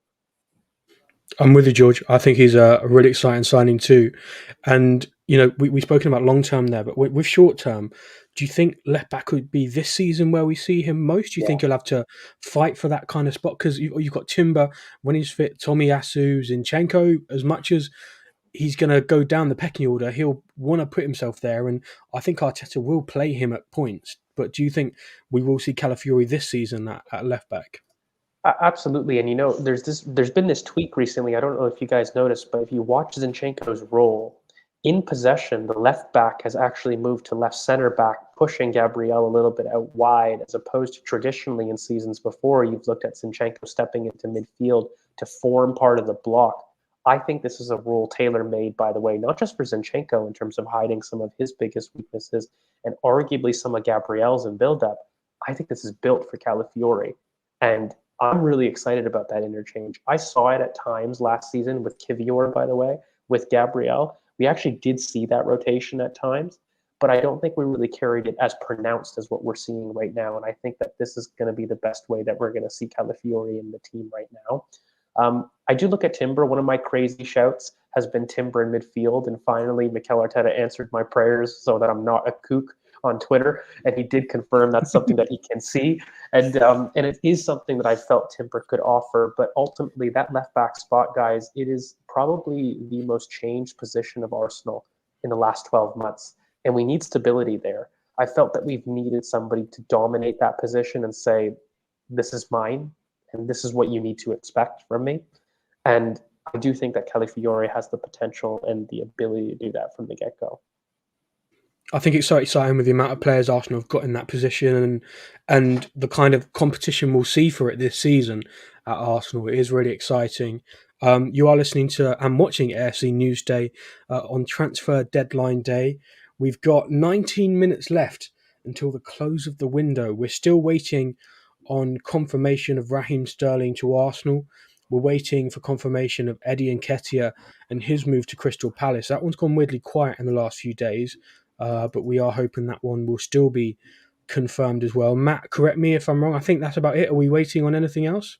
I'm with you, George. I think he's a really exciting signing too. And, we've spoken about long term there, but with short term, do you think left back would be this season where we see him most? Do you think he'll have to fight for that kind of spot? Because you've got Timber when he's fit, Tomiyasu, Zinchenko. As much as he's going to go down the pecking order, he'll want to put himself there. And I think Arteta will play him at points. But do you think we will see Calafiori this season at left back? Absolutely. And there's been this tweak recently. I don't know if you guys noticed, but if you watch Zinchenko's role in possession, the left back has actually moved to left center back, pushing Gabriel a little bit out wide, as opposed to traditionally in seasons before, you've looked at Zinchenko stepping into midfield to form part of the block. I think this is a rule tailor-made, by the way, not just for Zinchenko in terms of hiding some of his biggest weaknesses and arguably some of Gabriel's in build-up. I think this is built for Calafiori. And I'm really excited about that interchange. I saw it at times last season with Kivior, by the way, with Gabriel. We actually did see that rotation at times, but I don't think we really carried it as pronounced as what we're seeing right now. And I think that this is going to be the best way that we're going to see Calafiori in the team right now. I do look at Timber. One of my crazy shouts has been Timber in midfield, and finally Mikel Arteta answered my prayers so that I'm not a kook on Twitter, and he did confirm that's something that he can see, and it is something that I felt Timber could offer. But ultimately, that left back spot, guys, it is probably the most changed position of Arsenal in the last 12 months, and we need stability there. I felt that we've needed somebody to dominate that position and say, this is mine, and this is what you need to expect from me. And I do think that Calafiori has the potential and the ability to do that from the get-go. I think it's so exciting with the amount of players Arsenal have got in that position and the kind of competition we'll see for it this season at Arsenal. It is really exciting. You are listening to and watching AFC Newsday on Transfer Deadline Day. We've got 19 minutes left until the close of the window. We're still waiting on confirmation of Raheem Sterling to Arsenal. We're waiting for confirmation of Eddie Nketiah and his move to Crystal Palace. That one's gone weirdly quiet in the last few days, but we are hoping that one will still be confirmed as well. Matt, correct me if I'm wrong. I think that's about it. Are we waiting on anything else?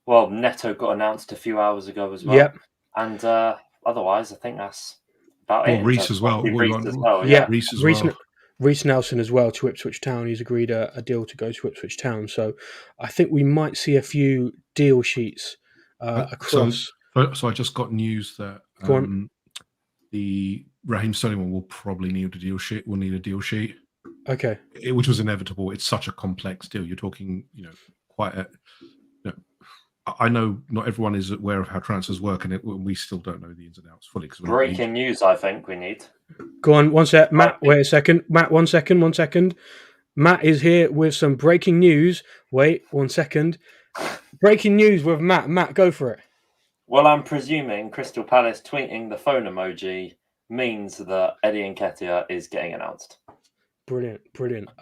Well, Neto got announced a few hours ago as well. Yep. And otherwise, I think that's about Well, it. Reece as well. Reece as well, Yeah. Reece as Reece, well. Reece Nelson as well to Ipswich Town. He's agreed a deal to go to Ipswich Town. So I think we might see a few deal sheets across. So I just got news that the Raheem Sterling one will probably need a deal sheet. Will need a deal sheet. Okay. Which was inevitable. It's such a complex deal. You're talking, quite a. I know not everyone is aware of how transfers work, and we still don't know the ins and outs fully. Breaking news, I think we need. Go on, one sec. Matt, wait a second. Matt, one second. Matt is here with some breaking news. Wait, 1 second. Breaking news with Matt. Matt, go for it. Well, I'm presuming Crystal Palace tweeting the phone emoji means that Eddie Nketiah is getting announced. Brilliant.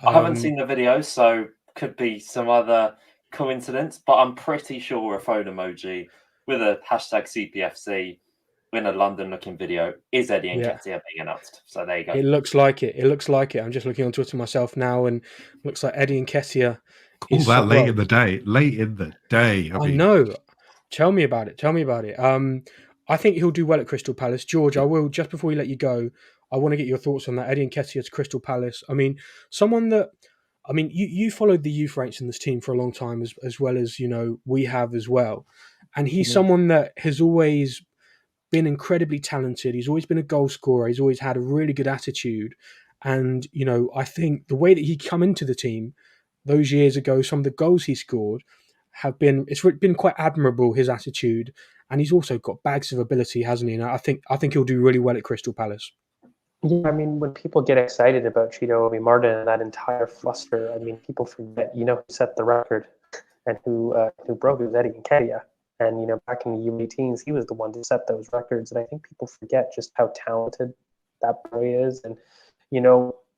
I haven't seen the video, so could be some other coincidence, but I'm pretty sure a phone emoji with a hashtag CPFC in a London-looking video is Eddie Nketiah being announced. So there you go. It looks like it. I'm just looking on Twitter myself now, and it looks like Eddie Nketiah is that late in the day. I know. Tell me about it. I think he'll do well at Crystal Palace. George, I will, just before we let you go, I want to get your thoughts on that. Eddie Nketiah to Crystal Palace. I mean, you followed the youth ranks in this team for a long time, as well as, we have as well. And he's someone that has always been incredibly talented. He's always been a goal scorer. He's always had a really good attitude. And, I think the way that he come into the team those years ago, some of the goals he scored it's been quite admirable, his attitude. And he's also got bags of ability, hasn't he? And I think he'll do really well at Crystal Palace. Yeah, I mean, when people get excited about Cheeto Obi Martin and that entire fluster, I mean, people forget, who set the record and who broke it was Eddie Nketiah. And, back in the U18s, he was the one to set those records. And I think people forget just how talented that boy is. And,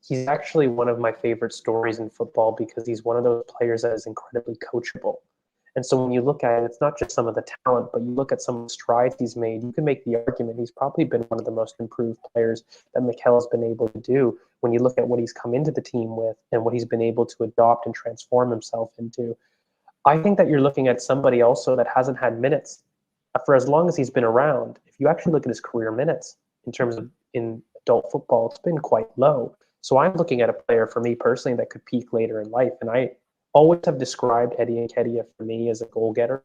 he's actually one of my favorite stories in football because he's one of those players that is incredibly coachable. And so when you look at it, it's not just some of the talent, but you look at some of the strides he's made, you can make the argument he's probably been one of the most improved players that Mikel has been able to do when you look at what he's come into the team with and what he's been able to adopt and transform himself into. I think that you're looking at somebody also that hasn't had minutes for as long as he's been around. If you actually look at his career minutes in terms of in adult football, it's been quite low. So I'm looking at a player for me personally that could peak later in life. And I always have described Eddie Nketiah for me as a goal getter.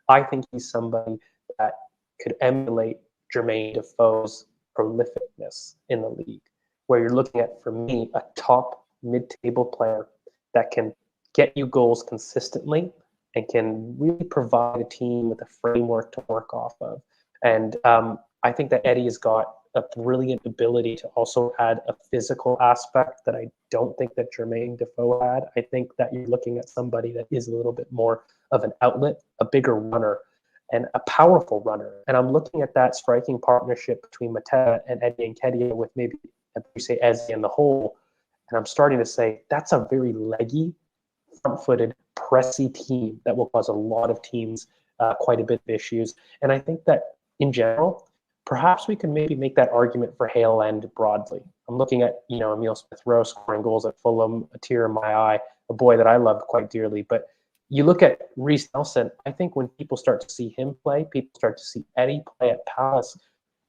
I think he's somebody that could emulate Jermaine Defoe's prolificness in the league, where you're looking at, for me, a top mid-table player that can get you goals consistently and can really provide a team with a framework to work off of. And I think that Eddie has got a brilliant ability to also add a physical aspect that I don't think that Jermaine Defoe had. I think that you're looking at somebody that is a little bit more of an outlet, a bigger runner, and a powerful runner. And I'm looking at that striking partnership between Mateta and Eddie Nketiah with maybe, you say, Eze in the hole. And I'm starting to say that's a very leggy, front-footed, pressy team that will cause a lot of teams quite a bit of issues. And I think that in general, perhaps we can maybe make that argument for Hale End broadly. I'm looking at, Emile Smith-Rowe scoring goals at Fulham, a tear in my eye, a boy that I loved quite dearly. But you look at Reece Nelson, I think when people start to see him play, people start to see Eddie play at Palace,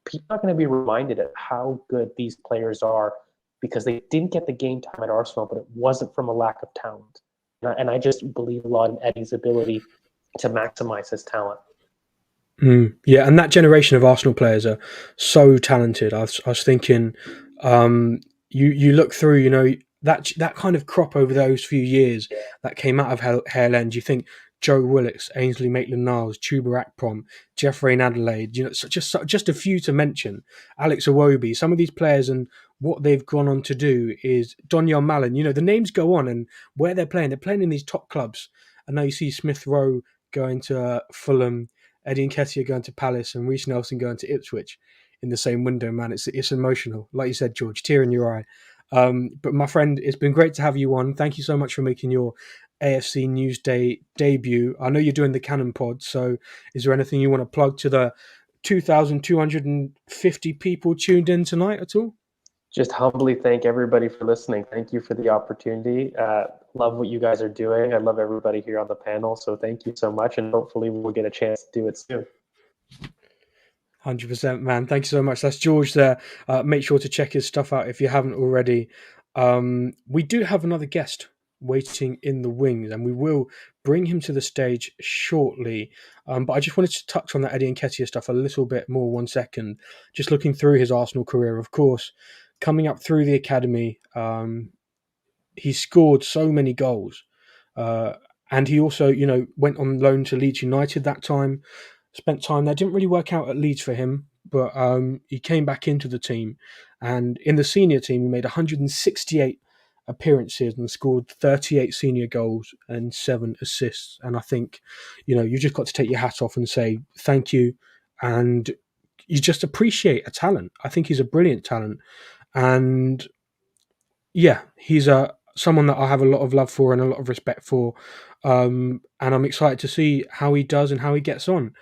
people are going to be reminded of how good these players are because they didn't get the game time at Arsenal, but it wasn't from a lack of talent. And I just believe a lot in Eddie's ability to maximize his talent. Yeah, and that generation of Arsenal players are so talented. I was thinking, you look through, that kind of crop over those few years that came out of Hale End. You think Joe Willox, Ainsley Maitland-Niles, Chuba Akpom, Jeffrey Adelaide. Just a few to mention. Alex Iwobi. Some of these players and what they've gone on to do is Donyell Mallon. The names go on and where they're playing. They're playing in these top clubs. And now you see Smith Rowe going to Fulham, Eddie Nketiah going to Palace, and Reece Nelson going to Ipswich. in the same window, man. It's emotional. Like you said, George, tear in your eye. But my friend, it's been great to have you on. Thank you so much for making your AFC Newsday debut. I know you're doing the Cannon Pod, so is there anything you want to plug to the 2,250 people tuned in tonight at all? Just humbly thank everybody for listening. Thank you for the opportunity. Love what you guys are doing. I love everybody here on the panel. So thank you so much. And hopefully we'll get a chance to do it soon. 100%, man. Thank you so much. That's George there. Make sure to check his stuff out if you haven't already. We do have another guest waiting in the wings, and we will bring him to the stage shortly. But I just wanted to touch on that Eddie Nketiah stuff a little bit more 1 second. Just looking through his Arsenal career, of course, coming up through the academy, he scored so many goals. And he also, went on loan to Leeds United that time. Spent time there. Didn't really work out at Leeds for him, but he came back into the team. And in the senior team, he made 168 appearances and scored 38 senior goals and 7 assists. And I think, you just got to take your hat off and say thank you. And you just appreciate a talent. I think he's a brilliant talent. And yeah, he's someone that I have a lot of love for and a lot of respect for. And I'm excited to see how he does and how he gets on.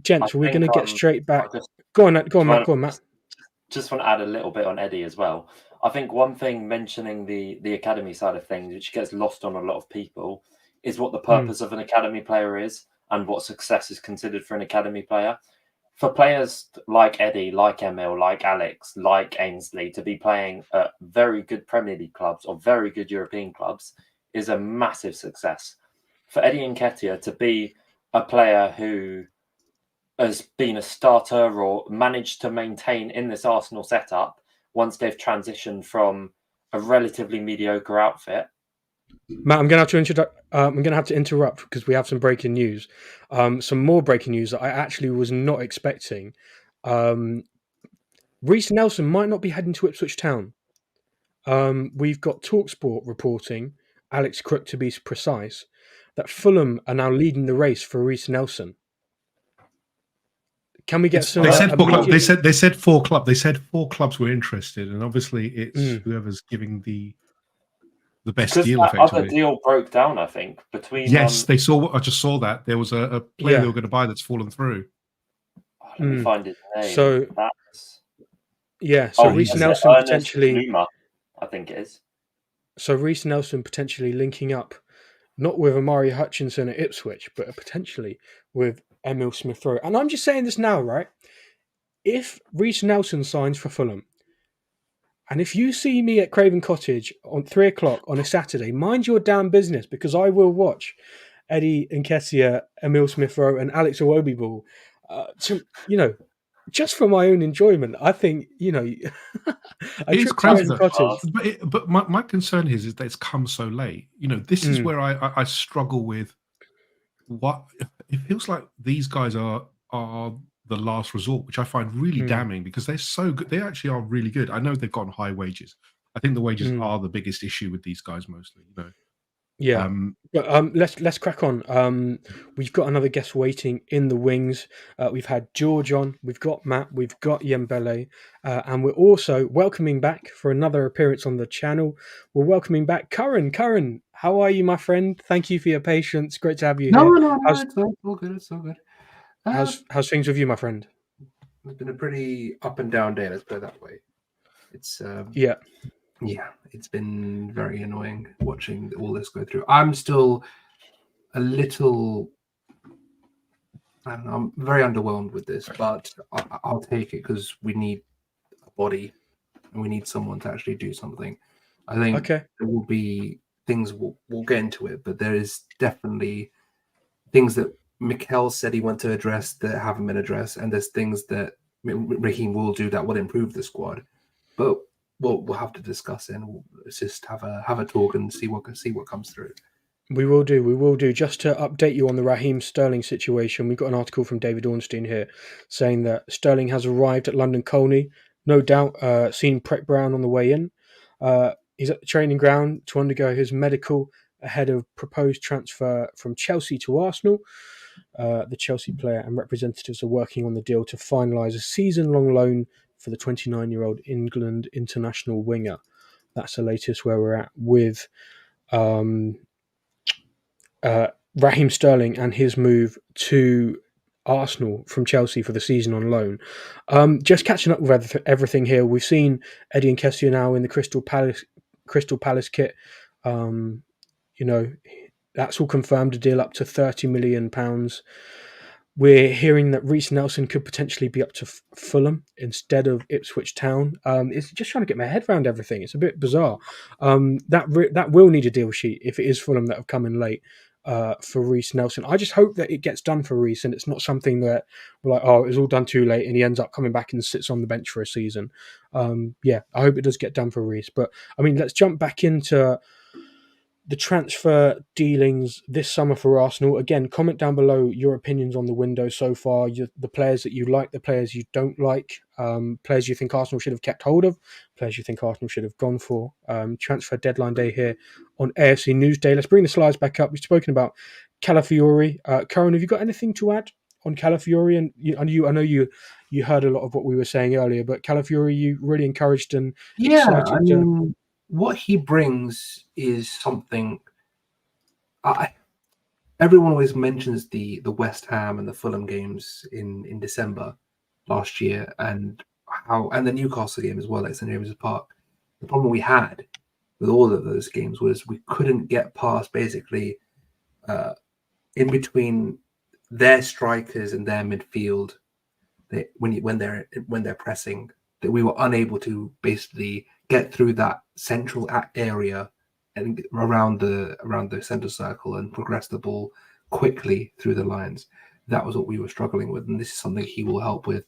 Gents, we're going to get straight back. Go on, Matt. Just want to add a little bit on Eddie as well. I think one thing mentioning the academy side of things, which gets lost on a lot of people, is what the purpose of an academy player is and what success is considered for an academy player. For players like Eddie, like Emil, like Alex, like Ainsley to be playing at very good Premier League clubs or very good European clubs is a massive success. For Eddie Nketiah to be a player who has been a starter or managed to maintain in this Arsenal setup once they've transitioned from a relatively mediocre outfit. Matt, I'm going to have to interrupt because we have some breaking news. Some more breaking news that I actually was not expecting. Reece Nelson might not be heading to Ipswich Town. We've got TalkSport reporting, Alex Crook to be precise, that Fulham are now leading the race for Reece Nelson. Can we get some? They said 4 clubs. They said 4 clubs. They said 4 clubs were interested, and obviously it's whoever's giving the best deal. That other deal broke down, I think, between. Yes, they saw. I just saw that there was a player they were going to buy that's fallen through. Let me find his name. So Reece Nelson potentially. Numa, I think it is. So Reece Nelson potentially linking up, not with Amari Hutchinson at Ipswich, but potentially with Emil Smith-Rowe. And I'm just saying this now, right? If Reece Nelson signs for Fulham, and if you see me at Craven Cottage on 3 o'clock on a Saturday, mind your damn business, because I will watch Eddie Nketiah, Emil Smith-Rowe, and Alex Iwobi just for my own enjoyment. I think, it's crazy. But my concern is that it's come so late. This is where I struggle with what it feels like these guys are the last resort, which I find really damning because they're so good. They actually are really good. I know they've gotten high wages. I think the wages are the biggest issue with these guys mostly. Yeah. But let's crack on. We've got another guest waiting in the wings. We've had George on, we've got Matt, we've got Yembele, and we're also welcoming back for another appearance on the channel. We're welcoming back Curran. Curran, how are you, my friend? Thank you for your patience. Great to have you here. No, it's all good. It's all good. How's things with you, my friend? It's been a pretty up and down day, let's put it that way. It's it's been very annoying watching all this go through. I'm still a little, I don't know, I'm very underwhelmed with this, but I'll take it because we need a body and we need someone to actually do something. I think there will be things, we'll get into it, but there is definitely things that Mikel said he wanted to address that haven't been addressed, and there's things that Raheem will do that will improve the squad. But we'll have to discuss it, and we'll just have a talk and see what comes through. We will do. Just to update you on the Raheem Sterling situation, we've got an article from David Ornstein here saying that Sterling has arrived at London Colney. No doubt seen Prep Brown on the way in. He's at the training ground to undergo his medical ahead of proposed transfer from Chelsea to Arsenal. the Chelsea player and representatives are working on the deal to finalise a season-long loan for the 29-year-old England international winger. That's the latest where we're at with Raheem Sterling and his move to Arsenal from Chelsea for the season on loan. Just catching up with everything here. We've seen Eddie Nketiah now in the Crystal Palace kit. That's all confirmed. A deal up to £30 million. We're hearing that Reece Nelson could potentially be up to Fulham instead of Ipswich Town. It's just trying to get my head around everything. It's a bit bizarre. That will need a deal sheet if it is Fulham that have come in late for Reece Nelson. I just hope that it gets done for Reece and it's not something that we're like, oh, it was all done too late and he ends up coming back and sits on the bench for a season. I hope it does get done for Reece. But, I mean, let's jump back into the transfer dealings this summer for Arsenal. Again, comment down below your opinions on the window so far, the players that you like, the players you don't like, players you think Arsenal should have kept hold of, players you think Arsenal should have gone for. Transfer deadline day here on AFC Newsday. Let's bring the slides back up. We've spoken about Calafiori. Karen, have you got anything to add on Calafiori? And I know you heard a lot of what we were saying earlier, but Calafiori, you really encouraged and excited. What he brings is something. Everyone always mentions the West Ham and the Fulham games in December last year, and the Newcastle game as well at St James's Park. The problem we had with all of those games was we couldn't get past basically in between their strikers and their midfield. When they're pressing, that we were unable to basically get through that central area and around the center circle and progress the ball quickly through the lines. That was what we were struggling with, and this is something he will help with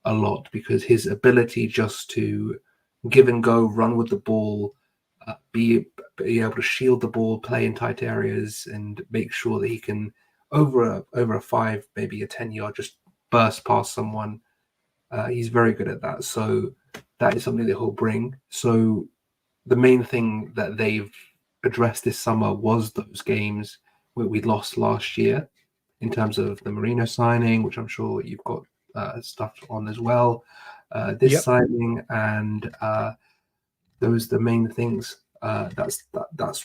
a lot, because his ability just to give and go, run with the ball, be able to shield the ball, play in tight areas, and make sure that he can over a 5, maybe a 10-yard, just burst past someone. He's very good at that. So that is something that he'll bring. So the main thing that they've addressed this summer was those games where we lost last year, in terms of the Merino signing, which I'm sure you've got stuff on as well. This signing, and those the main things. That's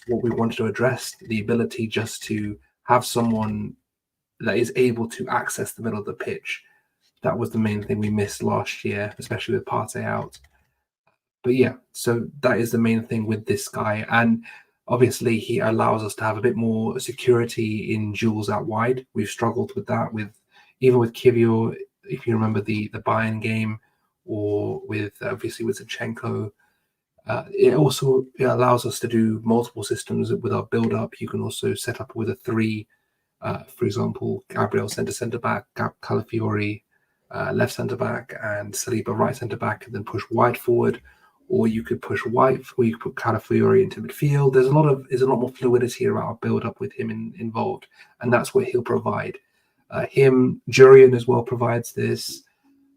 what we wanted to address: the ability just to have someone that is able to access the middle of the pitch. That was the main thing we missed last year, especially with Partey out. But yeah, so that is the main thing with this guy. And obviously he allows us to have a bit more security in duels out wide. We've struggled with that, even with Kivio, if you remember the Bayern game, or with obviously with Zinchenko. It also allows us to do multiple systems with our build-up. You can also set up with a 3, for example, Gabriel centre back, Calafiori left centre back, and Saliba right centre back, and then push wide forward. Or you could push wide, or you could put Calafiori into midfield. There's a lot more fluidity around our build-up with him involved, and that's what he'll provide. Jurian as well provides this,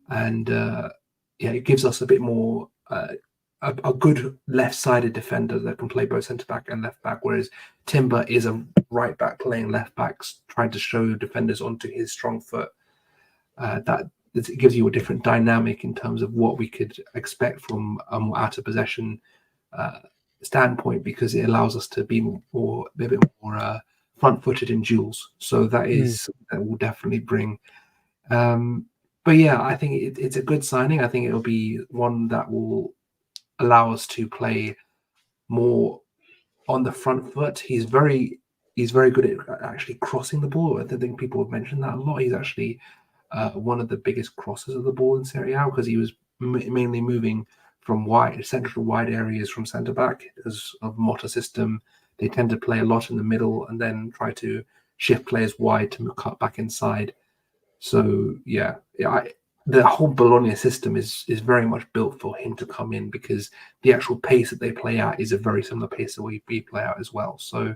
and it gives us a bit more. A good left-sided defender that can play both centre-back and left-back, whereas Timber is a right-back playing left-back, trying to show defenders onto his strong foot. That it gives you a different dynamic in terms of what we could expect from a more out-of-possession standpoint, because it allows us to be a bit more front-footed in duels. So that is that will definitely bring. But yeah, I think it's a good signing. I think it'll be one that will allow us to play more on the front foot. He's very good at actually crossing the ball. I think people have mentioned that a lot. He's actually one of the biggest crossers of the ball in Serie A, because he was mainly moving from central wide areas from centre back. As of Motta system, they tend to play a lot in the middle and then try to shift players wide to cut back inside. So yeah, the whole Bologna system is very much built for him to come in, because the actual pace that they play at is a very similar pace that we play out as well. So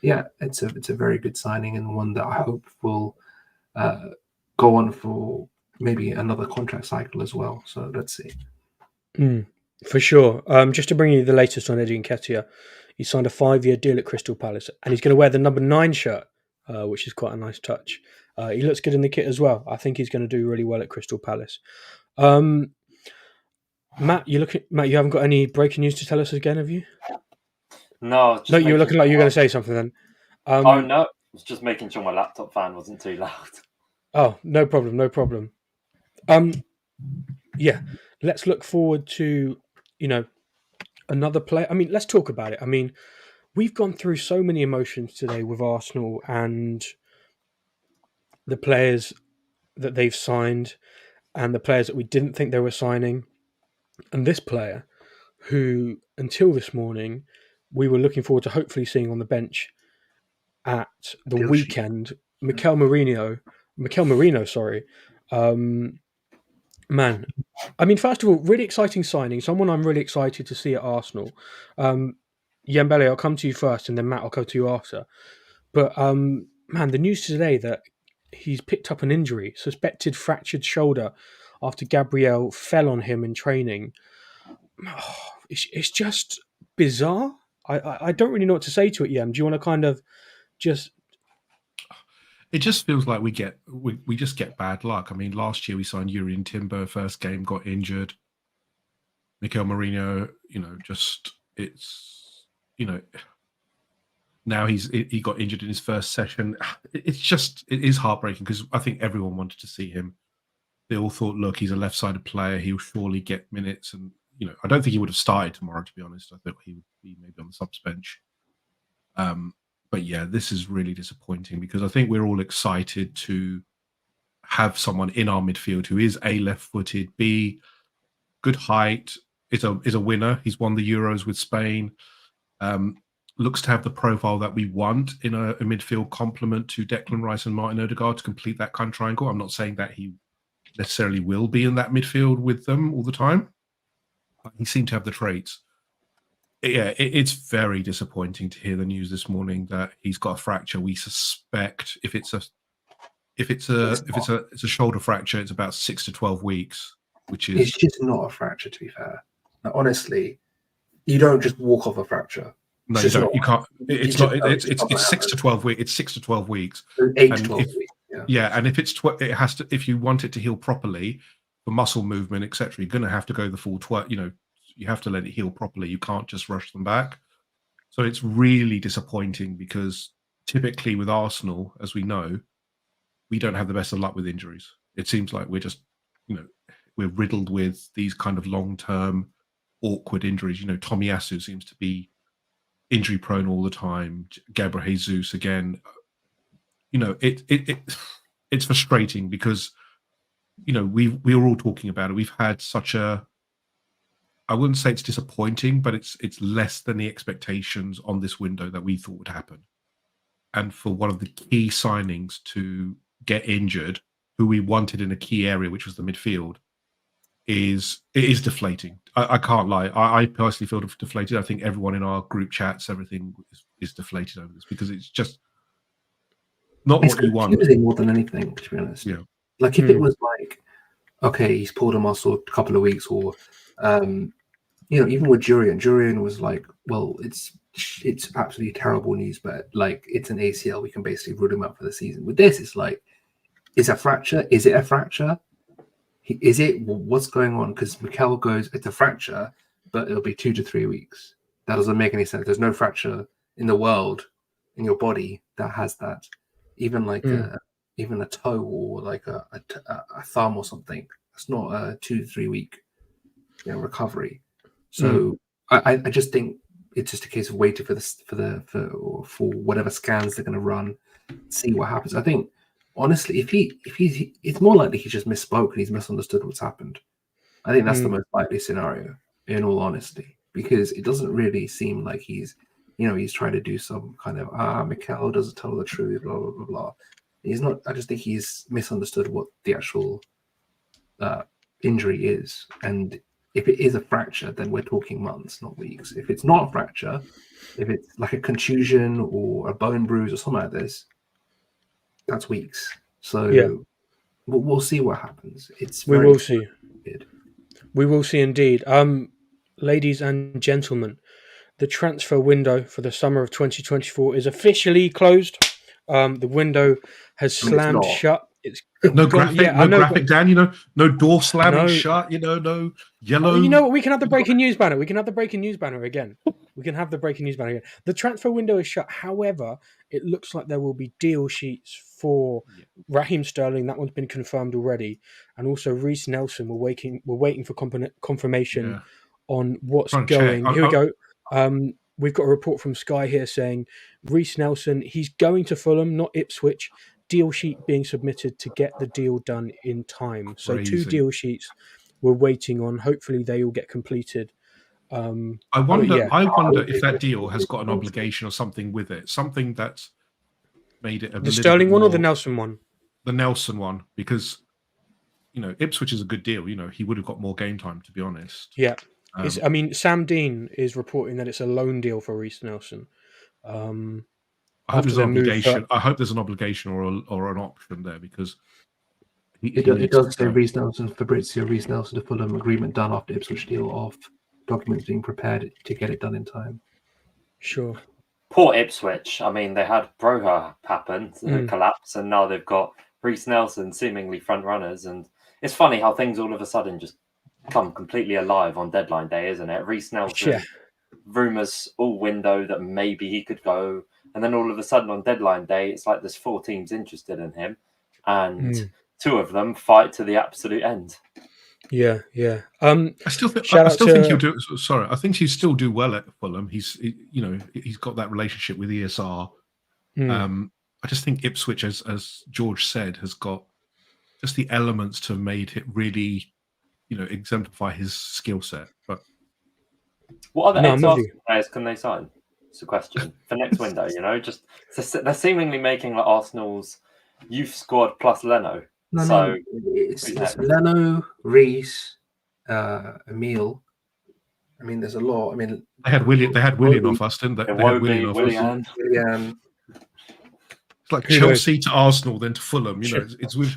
yeah, it's a very good signing, and one that I hope will go on for maybe another contract cycle as well. So let's see. For sure. Just to bring you the latest on Eddie Nketiah, he signed a 5-year deal at Crystal Palace, and he's going to wear the number 9 shirt which is quite a nice touch. He looks good in the kit as well. I think he's going to do really well at Crystal Palace. Matt, you haven't got any breaking news to tell us again, have you? No, you were looking like you were going to say something then. Oh no, I was just making sure my laptop fan wasn't too loud. Oh, no problem. Yeah, let's look forward to, another play. I mean, let's talk about it. I mean, we've gone through so many emotions today with Arsenal and the players that they've signed and the players that we didn't think they were signing. And this player, who until this morning we were looking forward to hopefully seeing on the bench at the weekend, Mikel Merino, sorry. Man, I mean, first of all, really exciting signing. Someone I'm really excited to see at Arsenal. Yembele, I'll come to you first, and then Matt, I'll go to you after. But man, the news today that he's picked up an injury, suspected fractured shoulder, after Gabriel fell on him in training. Oh, it's just bizarre. I don't really know what to say to it, Yem. Do you want to kind of just... It just feels like we just get bad luck. I mean, last year we signed Urian Timber, first game, got injured. Mikel Merino, now he got injured in his first session. It is heartbreaking because I think everyone wanted to see him. They all thought, look, he's a left-sided player. He'll surely get minutes. And, I don't think he would have started tomorrow, to be honest. I thought he would be maybe on the subs bench. But yeah, this is really disappointing because I think we're all excited to have someone in our midfield who is A, left-footed, B, good height, is a winner. He's won the Euros with Spain. Looks to have the profile that we want in a midfield complement to Declan Rice and Martin Odegaard to complete that kind of triangle. I'm not saying that he necessarily will be in that midfield with them all the time. He seemed to have the traits. Yeah, it's very disappointing to hear the news this morning that he's got a fracture. We suspect if it's a shoulder fracture, it's about 6 to 12 weeks, which is... It's just not a fracture, to be fair. Like, honestly, you don't just walk off a fracture. No, you don't. You can't. It's not. It's 6 to 12 weeks. It's 6 to 12 weeks. 8 to 12 weeks. Yeah, and if it has to. If you want it to heal properly, for muscle movement, etc., you're going to have to go the full 12. You have to let it heal properly. You can't just rush them back. So it's really disappointing because typically with Arsenal, as we know, we don't have the best of luck with injuries. It seems like we're just, we're riddled with these kind of long-term awkward injuries. Tomiyasu seems to be injury prone all the time. Gabriel Jesus again. It's frustrating because, we were all talking about it. We've had such a, I wouldn't say it's disappointing, but it's less than the expectations on this window that we thought would happen. And for one of the key signings to get injured, who we wanted in a key area, which was the midfield, it is deflating. I can't lie. I personally feel deflated. I think everyone in our group chats, everything is deflated over this because it's just not what you want. It's confusing more than anything, to be honest. Yeah. Like if it was like, okay, he's pulled a muscle a couple of weeks, or even with Jurian was like, well, it's absolutely terrible news, but like it's an ACL, we can basically rule him out for the season. With this, it's like, is a fracture? Is it a fracture? Is it? What's going on? Because Mikel goes, it's a fracture, but it'll be 2 to 3 weeks. That doesn't make any sense. There's no fracture in the world in your body that has that. Even like even a toe or like a thumb or something. It's not a 2 to 3 week recovery. So I just think it's just a case of waiting for whatever scans they're going to run, see what happens. I think honestly, if he's, it's more likely he just misspoke and he's misunderstood what's happened. I think that's the most likely scenario, in all honesty, because it doesn't really seem like he's trying to do some kind of Mikel doesn't tell the truth, blah blah blah blah. He's not. I just think he's misunderstood what the actual injury is, and if it is a fracture, then we're talking months, not weeks. If it's not a fracture, if it's like a contusion or a bone bruise or something like this, that's weeks. So we'll see what happens. We will see. We will see indeed. Ladies and gentlemen, the transfer window for the summer of 2024 is officially closed. The window has slammed shut. It's no gone. graphic, Yeah, no I know, graphic, Dan. You know, no door slamming No. shut. You know, no yellow. You know what? We can have the breaking news banner. We can have the breaking news banner again. We can have the breaking news banner again. The transfer window is shut. However, it looks like there will be deal sheets for Raheem Sterling. That one's been confirmed already, and also Reece Nelson. We're waiting for confirmation on what's going. Here we go. We've got a report from Sky here saying Reece Nelson. He's going to Fulham, not Ipswich. Deal sheet being submitted to get the deal done in time. So Crazy. 2 deal sheets we're waiting on. Hopefully they all get completed. I wonder if that deal has got an obligation or something with it. Something that's made it the Sterling one or the Nelson one? The Nelson one, because Ipswich is a good deal. He would have got more game time, to be honest. Yeah. Sam Dean is reporting that it's a loan deal for Reece Nelson. I hope there's an obligation. I hope there's an obligation or an option there, because it does say Reece Nelson, Fabrizio Reece Nelson to Fulham, agreement done after Ipswich deal off, documents being prepared to get it done in time. Sure. Poor Ipswich. I mean, they had Broha happen, collapse, and now they've got Reece Nelson seemingly front runners. And it's funny how things all of a sudden just come completely alive on deadline day, isn't it? Reece Nelson, rumours all window that maybe he could go. And then all of a sudden on deadline day, it's like there's 4 teams interested in him, and 2 of them fight to the absolute end. Yeah. I still think he'll do. Sorry, I think he'll still do well at Fulham. He's got that relationship with ESR. I just think Ipswich, as George said, has got just the elements to have made it really, exemplify his skill set. But what other ex-Arsenal players can they sign? It's a question for next window. They're seemingly making like Arsenal's youth squad plus Leno. It's Leno, Reece, Emile. I mean, there's a lot. I mean, they had Willian off us, didn't they? They had Willian. It's like Chelsea to Arsenal, then to Fulham. It's with.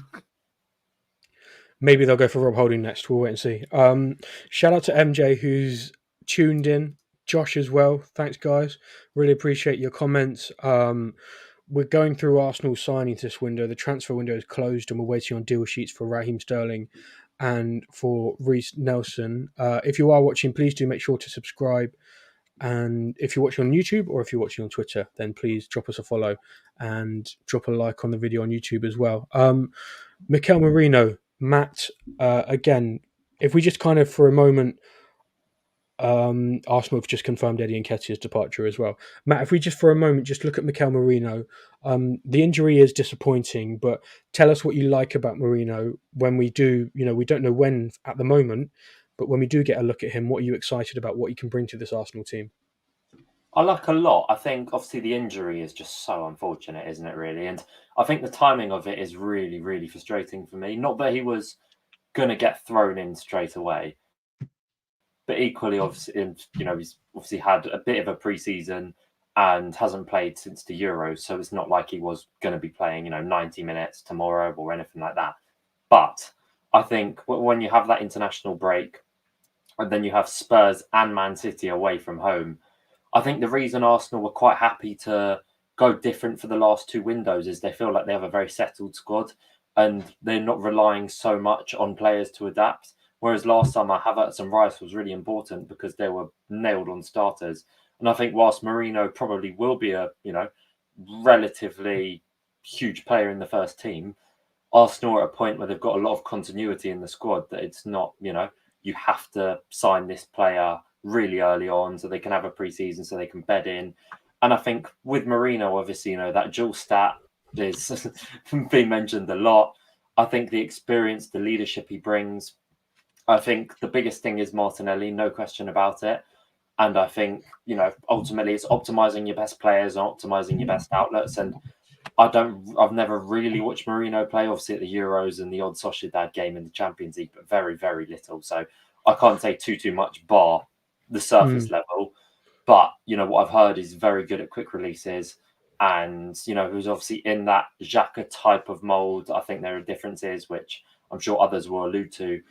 Maybe they'll go for Rob Holding next. We'll wait and see. Shout out to MJ who's tuned in. Josh as well. Thanks, guys. Really appreciate your comments. We're going through Arsenal signings this window. The transfer window is closed, and we're waiting on deal sheets for Raheem Sterling and for Reece Nelson. If you are watching, please do make sure to subscribe. And if you're watching on YouTube or if you're watching on Twitter, then please drop us a follow and drop a like on the video on YouTube as well. Mikel Merino, Matt, again, if we just kind of for a moment, Arsenal have just confirmed Eddie Nketiah's departure as well. Matt, if we just for a moment just look at Mikel Merino, the injury is disappointing, but tell us what you like about Merino when we do, we don't know when at the moment, but when we do get a look at him, what are you excited about, what he can bring to this Arsenal team? I like a lot. I think obviously the injury is just so unfortunate, isn't it, really? And I think the timing of it is really, really frustrating for me. Not that he was going to get thrown in straight away, but equally, obviously, he's obviously had a bit of a pre-season and hasn't played since the Euros. So it's not like he was going to be playing, 90 minutes tomorrow or anything like that. But I think when you have that international break and then you have Spurs and Man City away from home, I think the reason Arsenal were quite happy to go different for the last 2 windows is they feel like they have a very settled squad and they're not relying so much on players to adapt. Whereas last summer, Havertz and Rice was really important because they were nailed on starters. And I think whilst Merino probably will be a, relatively huge player in the first team, Arsenal are at a point where they've got a lot of continuity in the squad that it's not, you have to sign this player really early on so they can have a pre-season so they can bed in. And I think with Merino, obviously, that dual stat is being mentioned a lot. I think the experience, the leadership he brings, I think the biggest thing is Martinelli, no question about it. And I think, ultimately it's optimizing your best players and optimizing your best outlets. And I've never really watched Merino play, obviously at the Euros and the odd Sociedad game in the Champions League, but very, very little. So I can't say too much bar the surface level. But, what I've heard is very good at quick releases and, who's obviously in that Xhaka type of mould. I think there are differences, which I'm sure others will allude to.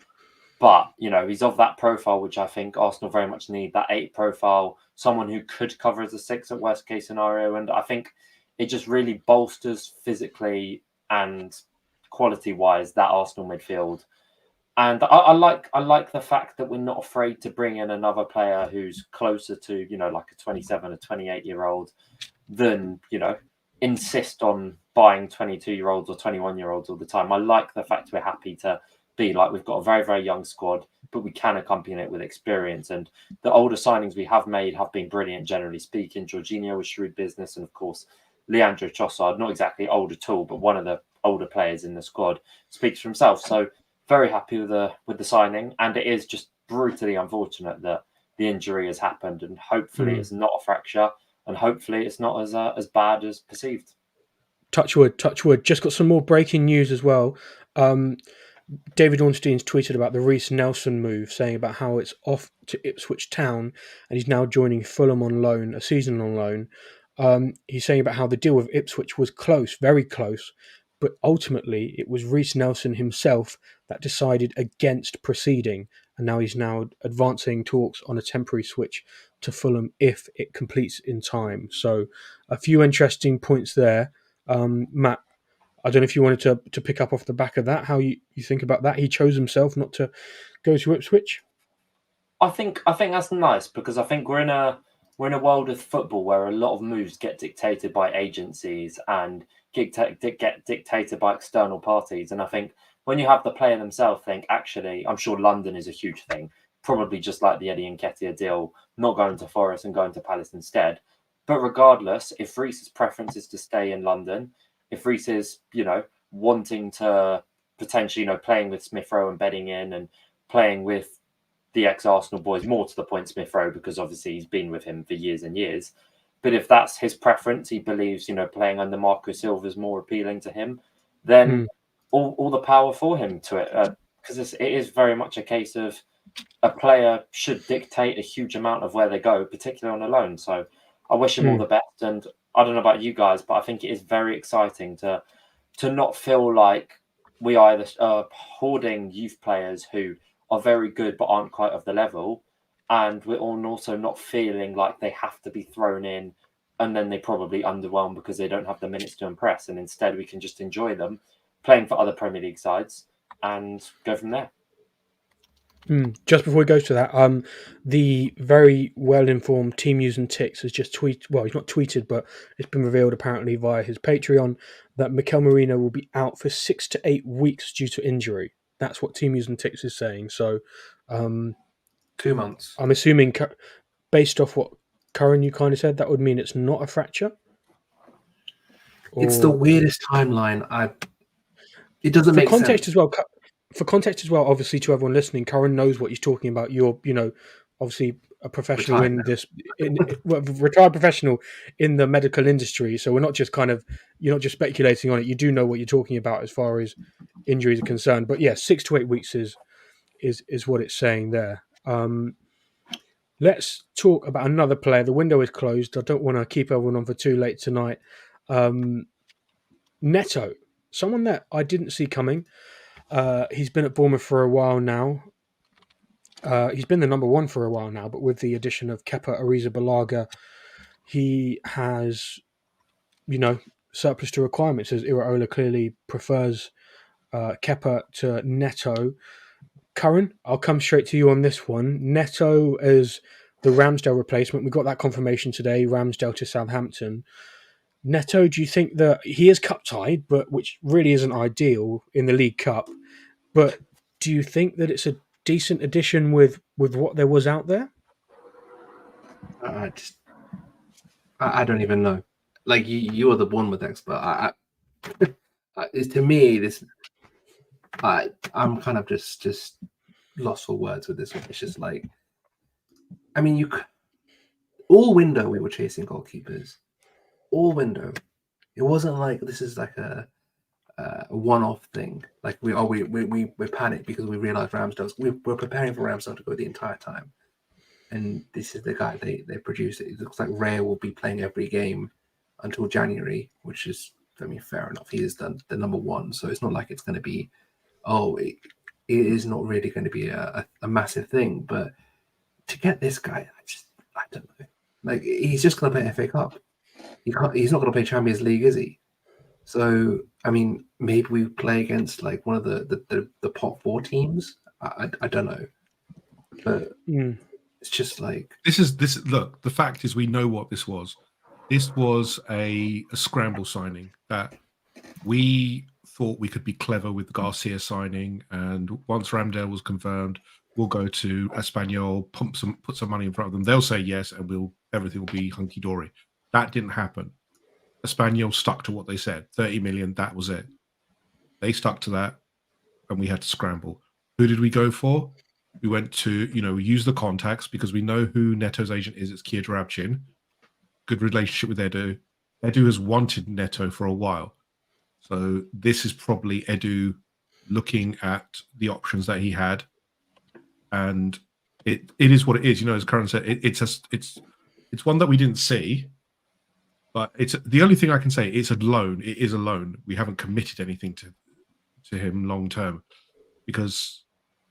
But, he's of that profile, which I think Arsenal very much need, that 8 profile, someone who could cover as a 6 at worst case scenario. And I think it just really bolsters physically and quality-wise that Arsenal midfield. And I like the fact that we're not afraid to bring in another player who's closer to, like a 27 or 28-year-old than, insist on buying 22-year-olds or 21-year-olds all the time. I like the fact we're happy to be like, we've got a very, very young squad, but we can accompany it with experience. And the older signings we have made have been brilliant, generally speaking. Jorginho was shrewd business. And of course, Leandro Trossard, not exactly old at all, but one of the older players in the squad, speaks for himself. So very happy with the signing. And it is just brutally unfortunate that the injury has happened. And hopefully it's not a fracture. And hopefully it's not as bad as perceived. Touch wood, touch wood. Just got some more breaking news as well. David Ornstein's tweeted about the Reece Nelson move, saying about how it's off to Ipswich Town and he's now joining Fulham on loan, a season on loan. He's saying about how the deal with Ipswich was close, very close, but ultimately it was Reece Nelson himself that decided against proceeding, and now he's advancing talks on a temporary switch to Fulham if it completes in time. So a few interesting points there. Matt, I don't know if you wanted to pick up off the back of that, how you think about that. He chose himself not to go to Ipswich. I think that's nice, because I think we're in a world of football where a lot of moves get dictated by agencies and get dictated by external parties. And I think when you have the player themselves think, actually, I'm sure London is a huge thing, probably just like the Eddie Nketiah deal, not going to Forest and going to Palace instead. But regardless, if Reece's preference is to stay in London, if Reece is, wanting to potentially, playing with Smith Rowe and bedding in and playing with the ex-Arsenal boys, more to the point Smith Rowe, because obviously he's been with him for years and years. But if that's his preference, he believes, playing under Marco Silva is more appealing to him, then all the power for him to it. Because it is very much a case of a player should dictate a huge amount of where they go, particularly on a loan. So I wish him all the best. And I don't know about you guys, but I think it is very exciting to not feel like we either hoarding youth players who are very good but aren't quite of the level, and we're also not feeling like they have to be thrown in and then they probably underwhelm because they don't have the minutes to impress, and instead we can just enjoy them playing for other Premier League sides and go from there. Just before we go to that, the very well-informed Team Using Ticks has just tweeted, well, he's not tweeted, but it's been revealed apparently via his Patreon that Mikel Merino will be out for 6 to 8 weeks due to injury. That's what Team Using Ticks is saying. So 2 months. I'm assuming, based off what Curran you kind of said, that would mean it's not a fracture? It's the weirdest timeline. It doesn't make sense. For context as well, obviously, to everyone listening, Curran knows what he's talking about. You're, obviously a professional retired professional in the medical industry. So we're not just you're not just speculating on it. You do know what you're talking about as far as injuries are concerned. But yeah, 6 to 8 weeks is what it's saying there. Let's talk about another player. The window is closed. I don't want to keep everyone on for too late tonight. Neto, someone that I didn't see coming. He's been at Bournemouth for a while now. He's been the number one for a while now, but with the addition of Kepa Arrizabalaga, he has, surplus to requirements, as Iraola clearly prefers Kepa to Neto. Curran, I'll come straight to you on this one. Neto as the Ramsdale replacement. We got that confirmation today, Ramsdale to Southampton. Neto, do you think that he is cup tied, but which really isn't ideal in the League Cup, but do you think that it's a decent addition with what there was out there? I don't even know. Like you are the Bournemouth expert. To me, this I'm kind of just lost for words with this one. It's just like, I mean, all window we were chasing goalkeepers, all window. It wasn't like this is like a one-off thing. Like we panicked because we realized we're preparing for Ramsdale to go the entire time, and this is the guy they produced. It looks like Raya will be playing every game until January, which is, I mean, fair enough. He is the number one, so it's not like it's going to be, it is not really going to be a massive thing. But to get this guy, I don't know. Like, he's just going to play FA Cup. He's not going to play Champions League, is he? So I mean, maybe we play against like one of the top 4 teams. I don't know, but it's just like this. Look, the fact is, we know what this was. This was a scramble signing that we thought we could be clever with Garcia signing, and once Ramsdale was confirmed, we'll go to Espanyol, put some money in front of them. They'll say yes, and everything will be hunky dory. That didn't happen. Espanyol stuck to what they said. 30 million, that was it. They stuck to that, and we had to scramble. Who did we go for? We went to, we use the contacts because we know who Neto's agent is. It's Kia Drabchin. Good relationship with Edu. Edu has wanted Neto for a while. So this is probably Edu looking at the options that he had. And it is what it is. As Karan said, it's one that we didn't see. But it's the only thing I can say. It's a loan. It is a loan. We haven't committed anything to him long term, because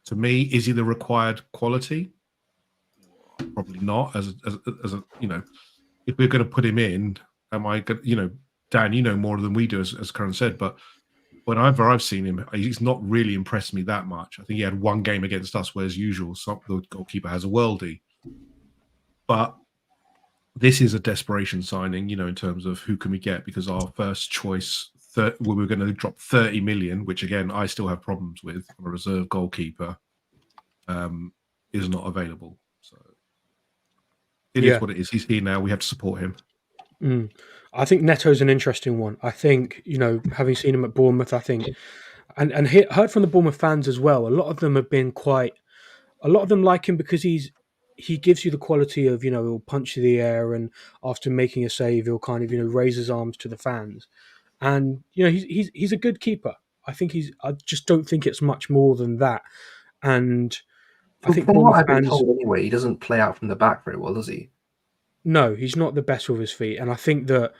to me, is he the required quality? Probably not. As a if we're going to put him in, am I going? Dan, you know more than we do, as Karan said. But whenever I've seen him, he's not really impressed me that much. I think he had one game against us where, as usual, the goalkeeper has a worldie. But this is a desperation signing, in terms of who can we get, because our first choice, we were going to drop 30 million, which again, I still have problems with, on a reserve goalkeeper, is not available. So it is what it is. He's here now. We have to support him. I think Neto's an interesting one. I think, having seen him at Bournemouth, I think, and heard from the Bournemouth fans as well, a lot of them have been a lot of them like him because he gives you the quality of, he'll punch you the air, and after making a save, he'll kind of, raise his arms to the fans. And, he's a good keeper. I just don't think it's much more than that. And I think from what I've been fans, told anyway, he doesn't play out from the back very well, does he? No, he's not the best with his feet. And I think that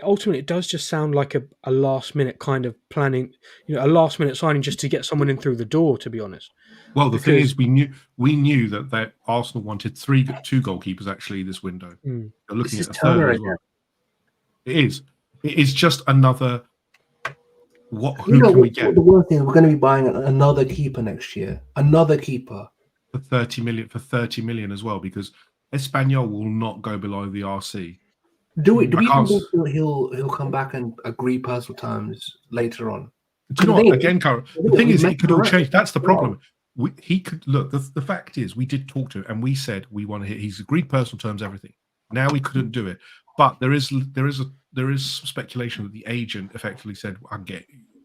ultimately it does just sound like a last minute kind of planning, a last minute signing just to get someone in through the door, to be honest. Well, the thing is, we knew that Arsenal wanted two goalkeepers actually this window. They're looking at a third as well. It is just another. Who can we get? The worst thing is we're going to be buying another keeper next year. Another keeper for 30 million as well, because Espanyol will not go below the RC. Do we think he'll come back and agree personal terms later on? Do you know what? Again, Cara, the thing is, it could all change. That's the problem. He could look. The fact is, we did talk to him, and we said we want to hit. He's agreed personal terms, everything. Now he couldn't do it, but there is speculation that the agent effectively said, we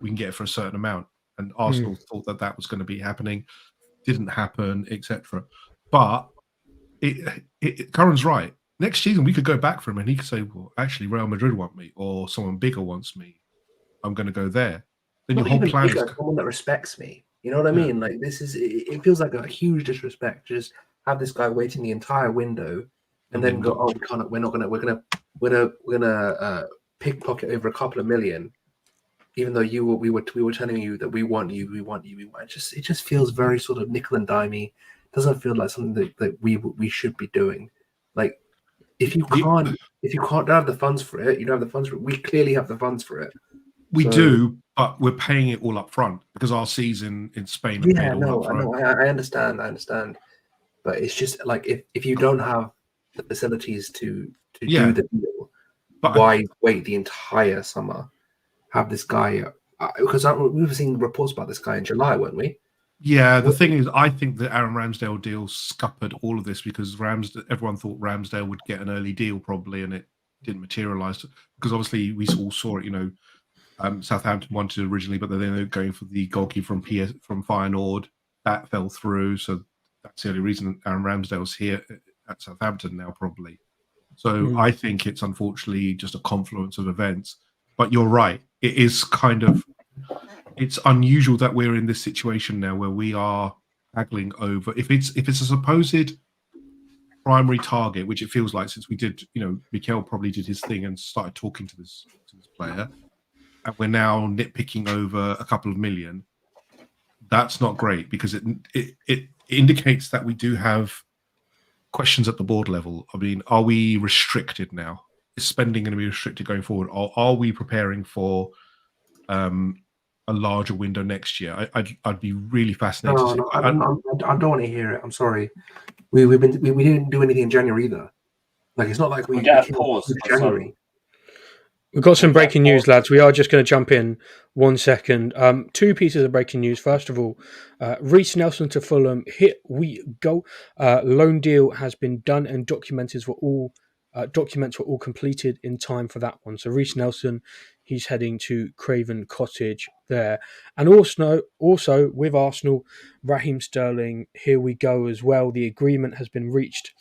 can get it for a certain amount, and Arsenal thought that was going to be happening. Didn't happen, etc. But Karan's right. Next season, we could go back for him, and he could say, "Well, actually, Real Madrid want me, or someone bigger wants me. I'm going to go there." Then your whole plan is someone that respects me. You know what I mean? Like it feels like a huge disrespect to just have this guy waiting the entire window, and then go, "Oh, we're gonna pickpocket over a couple of million," even though we were telling you that we want you. It just feels very sort of nickel and dimey. Doesn't feel like something that we should be doing. Like, if you can't have the funds for it, you don't have the funds for it. We clearly have the funds for it. We do, but we're paying it all up front because our season in Spain are paid all up front. I understand. But it's just like if you don't have the facilities to do the deal, why wait the entire summer? Have this guy, because we were seeing reports about this guy in July, weren't we? Yeah, the thing is, I think the Aaron Ramsdale deal scuppered all of this because everyone thought Ramsdale would get an early deal probably, and it didn't materialise because obviously we all saw it. Southampton wanted originally, but then they were going for the goalkeeper from Feyenoord. That fell through, so that's the only reason Aaron Ramsdale's here at Southampton now, probably. So I think it's unfortunately just a confluence of events. But you're right; it is it's unusual that we're in this situation now where we are haggling over if it's a supposed primary target, which it feels like since we did, Mikel probably did his thing and started talking to this player. And we're now nitpicking over a couple of million. That's not great because it indicates that we do have questions at the board level. I mean, are we restricted now? is spending going to be restricted going forward, or are we preparing for a larger window next year? I'd be really fascinated to see. I don't want to hear it. I'm sorry. We didn't do anything in January either. Like, it's not like we get a pause in January. We've got some breaking news, lads. We are just going to jump in 1 second. Two pieces of breaking news. First of all, Reece Nelson to Fulham. Here we go. Loan deal has been done and documents were all completed in time for that one. So Reece Nelson, he's heading to Craven Cottage there. And also with Arsenal, Raheem Sterling, here we go as well. The agreement has been reached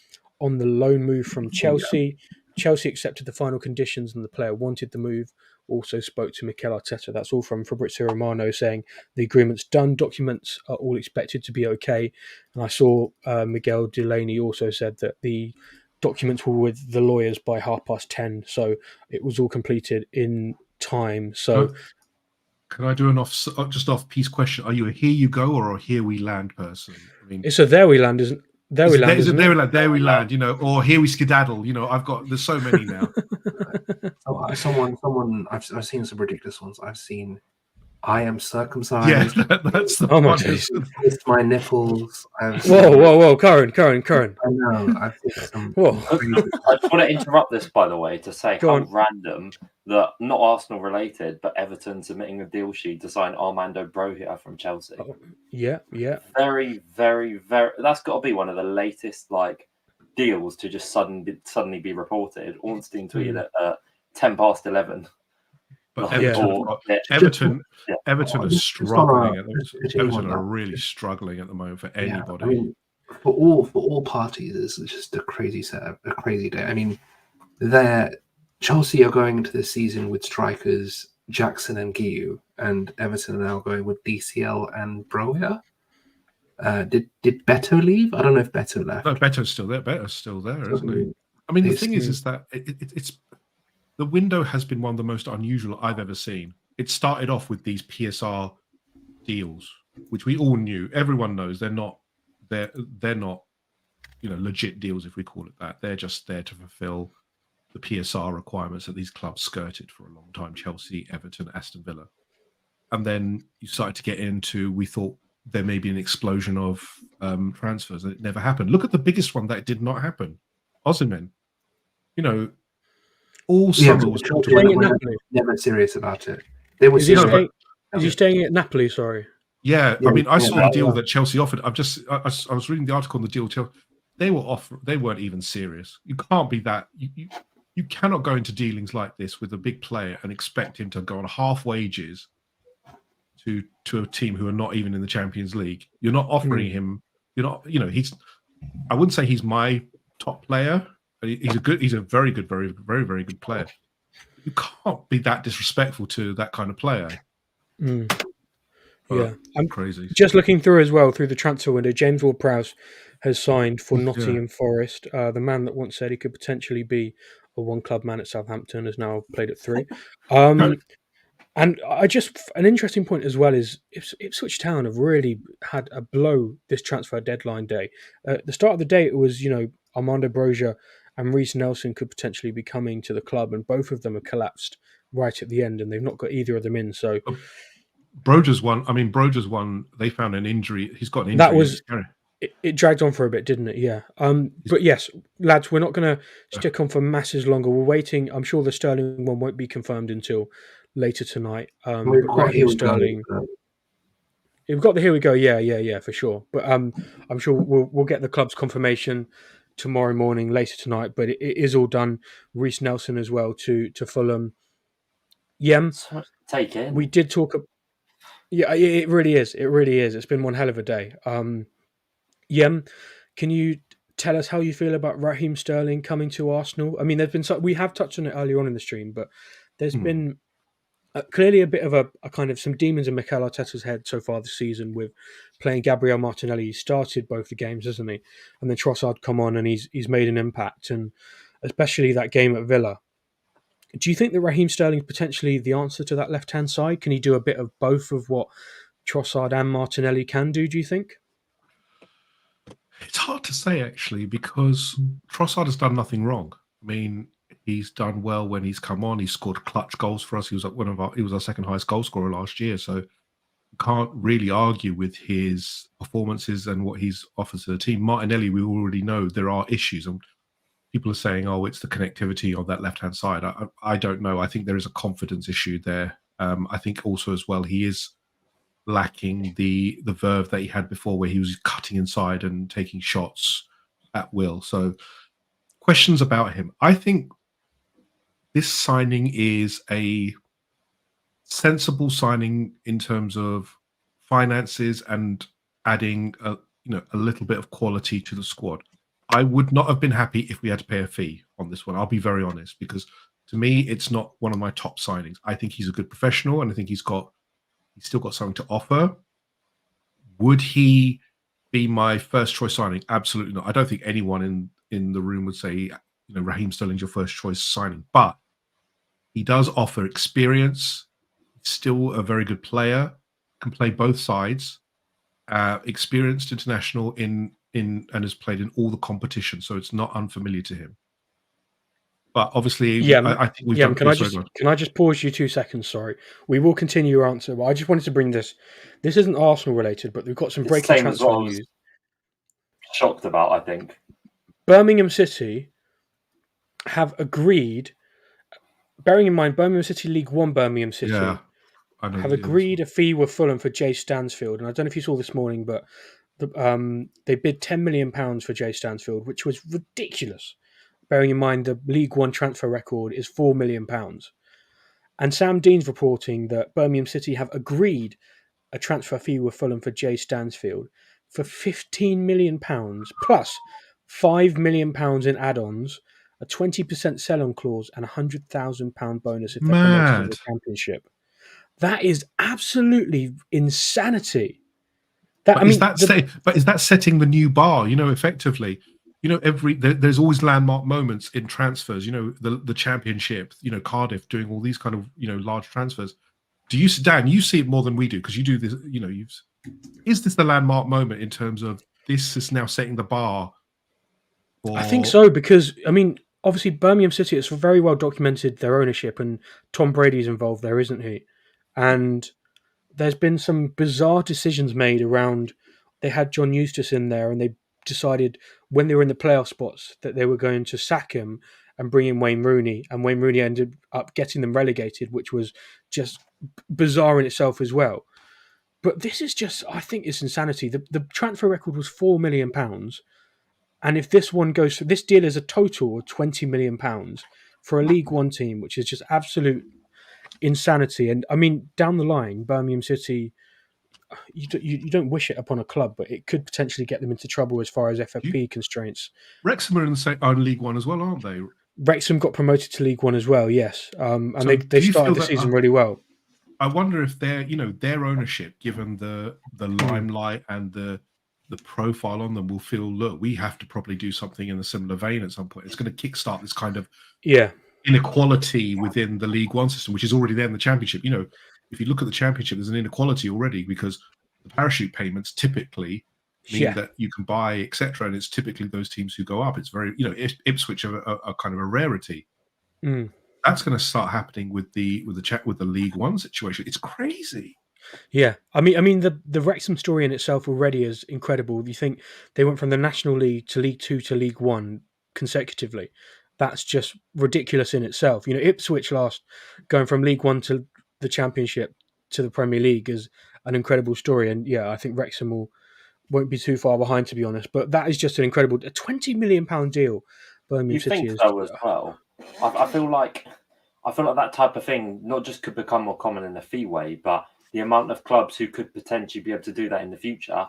on the loan move from Chelsea. Chelsea accepted the final conditions and the player wanted the move. Also spoke to Mikel Arteta. That's all from Fabrizio Romano saying the agreement's done. Documents are all expected to be okay. And I saw Miguel Delaney also said that the documents were with the lawyers by 10:30. So it was all completed in time. So can I do an off-piece question? Are you a here you go or a here we land person? I mean, it's a there we land, isn't there we land, isn't it? There we land, or here we skedaddle. There's so many now. Someone, I've seen some ridiculous ones. I've seen, I am circumcised. Yeah, that's the my days. Twist my nipples. Whoa, Karen. I know. I've seen some. Whoa. I just want to interrupt this, by the way, to say how random that, not Arsenal related, but Everton submitting a deal sheet to sign Armando Broja from Chelsea. Oh, yeah. Very, very, very. That's got to be one of the latest deals to just suddenly be reported. Ornstein tweeted at 11:10. But Everton are struggling. Everton are really struggling at the moment for anybody. I mean, for all parties, it's just a crazy setup, a crazy day. I mean, Chelsea are going into this season with strikers Jackson and Guiu, and Everton are now going with DCL and Broja. Did Beto leave? I don't know if Beto left. No, Beto's still there. Isn't he? I mean, the thing is that it's the window has been one of the most unusual I've ever seen. It started off with these PSR deals, which we all knew. Everyone knows they're not legit deals, if we call it that. They're just there to fulfill the PSR requirements that these clubs skirted for a long time: Chelsea, Everton, Aston Villa. And then you started to get into, we thought there may be an explosion of transfers, and it never happened. Look at the biggest one that did not happen, Osimhen. All summer was talked about. Never serious about it. Is he staying at Napoli? Sorry. Yeah, I mean, I saw the deal that Chelsea offered. I was reading the article on the deal. They weren't even serious. You can't be that. You cannot go into dealings like this with a big player and expect him to go on half wages to a team who are not even in the Champions League. You're not offering him. You're not. He's. I wouldn't say he's my top player. He's a very good, very, very, very good player. You can't be that disrespectful to that kind of player. Yeah, I'm crazy. Just looking through as well through the transfer window, James Ward-Prowse has signed for Nottingham Forest. The man that once said he could potentially be a one-club man at Southampton has now played at 3. And an interesting point as well is Ipswich Town have really had a blow this transfer deadline day. At the start of the day, it was Armando Broja and Reece Nelson could potentially be coming to the club, and both of them have collapsed right at the end, and they've not got either of them in. So Broja's one. They found an injury. He's got an injury. That was it dragged on for a bit, didn't it? Yeah. But yes, lads, we're not going to stick on for masses longer. We're waiting. I'm sure the Sterling one won't be confirmed until later tonight. We've got Sterling. We've got the here we go. Yeah, for sure. But I'm sure we'll get the club's confirmation tomorrow morning, later tonight. But it is all done. Reece Nelson as well to Fulham. Take it. We did talk. Yeah, it really is. It really is. It's been one hell of a day. Yem, can you tell us how you feel about Raheem Sterling coming to Arsenal? I mean, we have touched on it earlier on in the stream, but there's been clearly a bit of a kind of some demons in Mikel Arteta's head so far this season with playing Gabriel Martinelli. He started both the games, hasn't he? And then Trossard come on and he's made an impact, and especially that game at Villa. Do you think that Raheem Sterling is potentially the answer to that left-hand side? Can he do a bit of both of what Trossard and Martinelli can do, you think? It's hard to say, actually, because Trossard has done nothing wrong. I mean, He's done well when he's come on. He scored clutch goals for us. He was he was our second highest goal scorer last year. So you can't really argue with his performances and what he's offered to the team. Martinelli, we already know there are issues, and people are saying, "Oh, it's the connectivity on that left-hand side." I don't know. I think there is a confidence issue there. I think also as well he is lacking the verve that he had before, where he was cutting inside and taking shots at will. So questions about him. I think this signing is a sensible signing in terms of finances and adding a little bit of quality to the squad. I would not have been happy if we had to pay a fee on this one. I'll be very honest, because to me, it's not one of my top signings. I think he's a good professional, and I think he's still got something to offer. Would he be my first choice signing? Absolutely not. I don't think anyone in the room would say, Raheem Sterling's your first choice signing, but he does offer experience. He's still a very good player, can play both sides, experienced international and has played in all the competitions, so it's not unfamiliar to him. But obviously, I think we've done. Can I just pause you 2 seconds? Sorry, we will continue your answer, but I just wanted to bring this. This isn't Arsenal related, but we've got some breaking transfer news. Shocked about, I think. Birmingham City have agreed. Bearing in mind, Birmingham City League One, Birmingham City have agreed a fee with Fulham for Jay Stansfield, and I don't know if you saw this morning, but they bid £10 million for Jay Stansfield, which was ridiculous. Bearing in mind the League One transfer record is £4 million. And Sam Dean's reporting that Birmingham City have agreed a transfer fee with Fulham for Jay Stansfield for £15 million plus £5 million in add-ons, a 20% sell-on clause, and a £100,000 bonus if they're promoted to the Championship. That is absolutely insanity. Is that setting the new bar? Effectively. There's always landmark moments in transfers. The Championship. Cardiff doing all these kind of large transfers. Dan? You see it more than we do because you do this. Is this the landmark moment in terms of this is now setting the bar? I think so, because obviously Birmingham City, it's very well documented their ownership, and Tom Brady's involved there, isn't he? And there's been some bizarre decisions made around. They had John Eustace in there, and they decided when they were in the playoff spots that they were going to sack him and bring in Wayne Rooney, and Wayne Rooney ended up getting them relegated, which was just bizarre in itself as well. But this is just, I think it's insanity. The transfer record was £4 million, and if this one goes for this deal is a total of £20 million for a League One team, which is just absolute insanity. And down the line, Birmingham City, you don't wish it upon a club, but it could potentially get them into trouble as far as FFP constraints. Wrexham are in League One as well, aren't they? Wrexham got promoted to League One as well, yes. And so they started the season really well. I wonder if their ownership, given the limelight and the profile on them, will feel, look, we have to probably do something in a similar vein at some point. It's going to kickstart this kind of inequality within the League One system, which is already there in the Championship. If you look at the Championship, there's an inequality already because the parachute payments typically mean that you can buy, etc., and it's typically those teams who go up. It's very, Ipswich are kind of a rarity. That's going to start happening with the League One situation. It's crazy. Yeah, the Wrexham story in itself already is incredible. You think they went from the National League to League Two to League One consecutively. That's just ridiculous in itself. Ipswich going from League One to the Championship to the Premier League is an incredible story. And I think Wrexham won't be too far behind, to be honest. But that is just an incredible £20 million deal. Birmingham City is so as well. I feel like that type of thing not just could become more common in the fee way, but the amount of clubs who could potentially be able to do that in the future.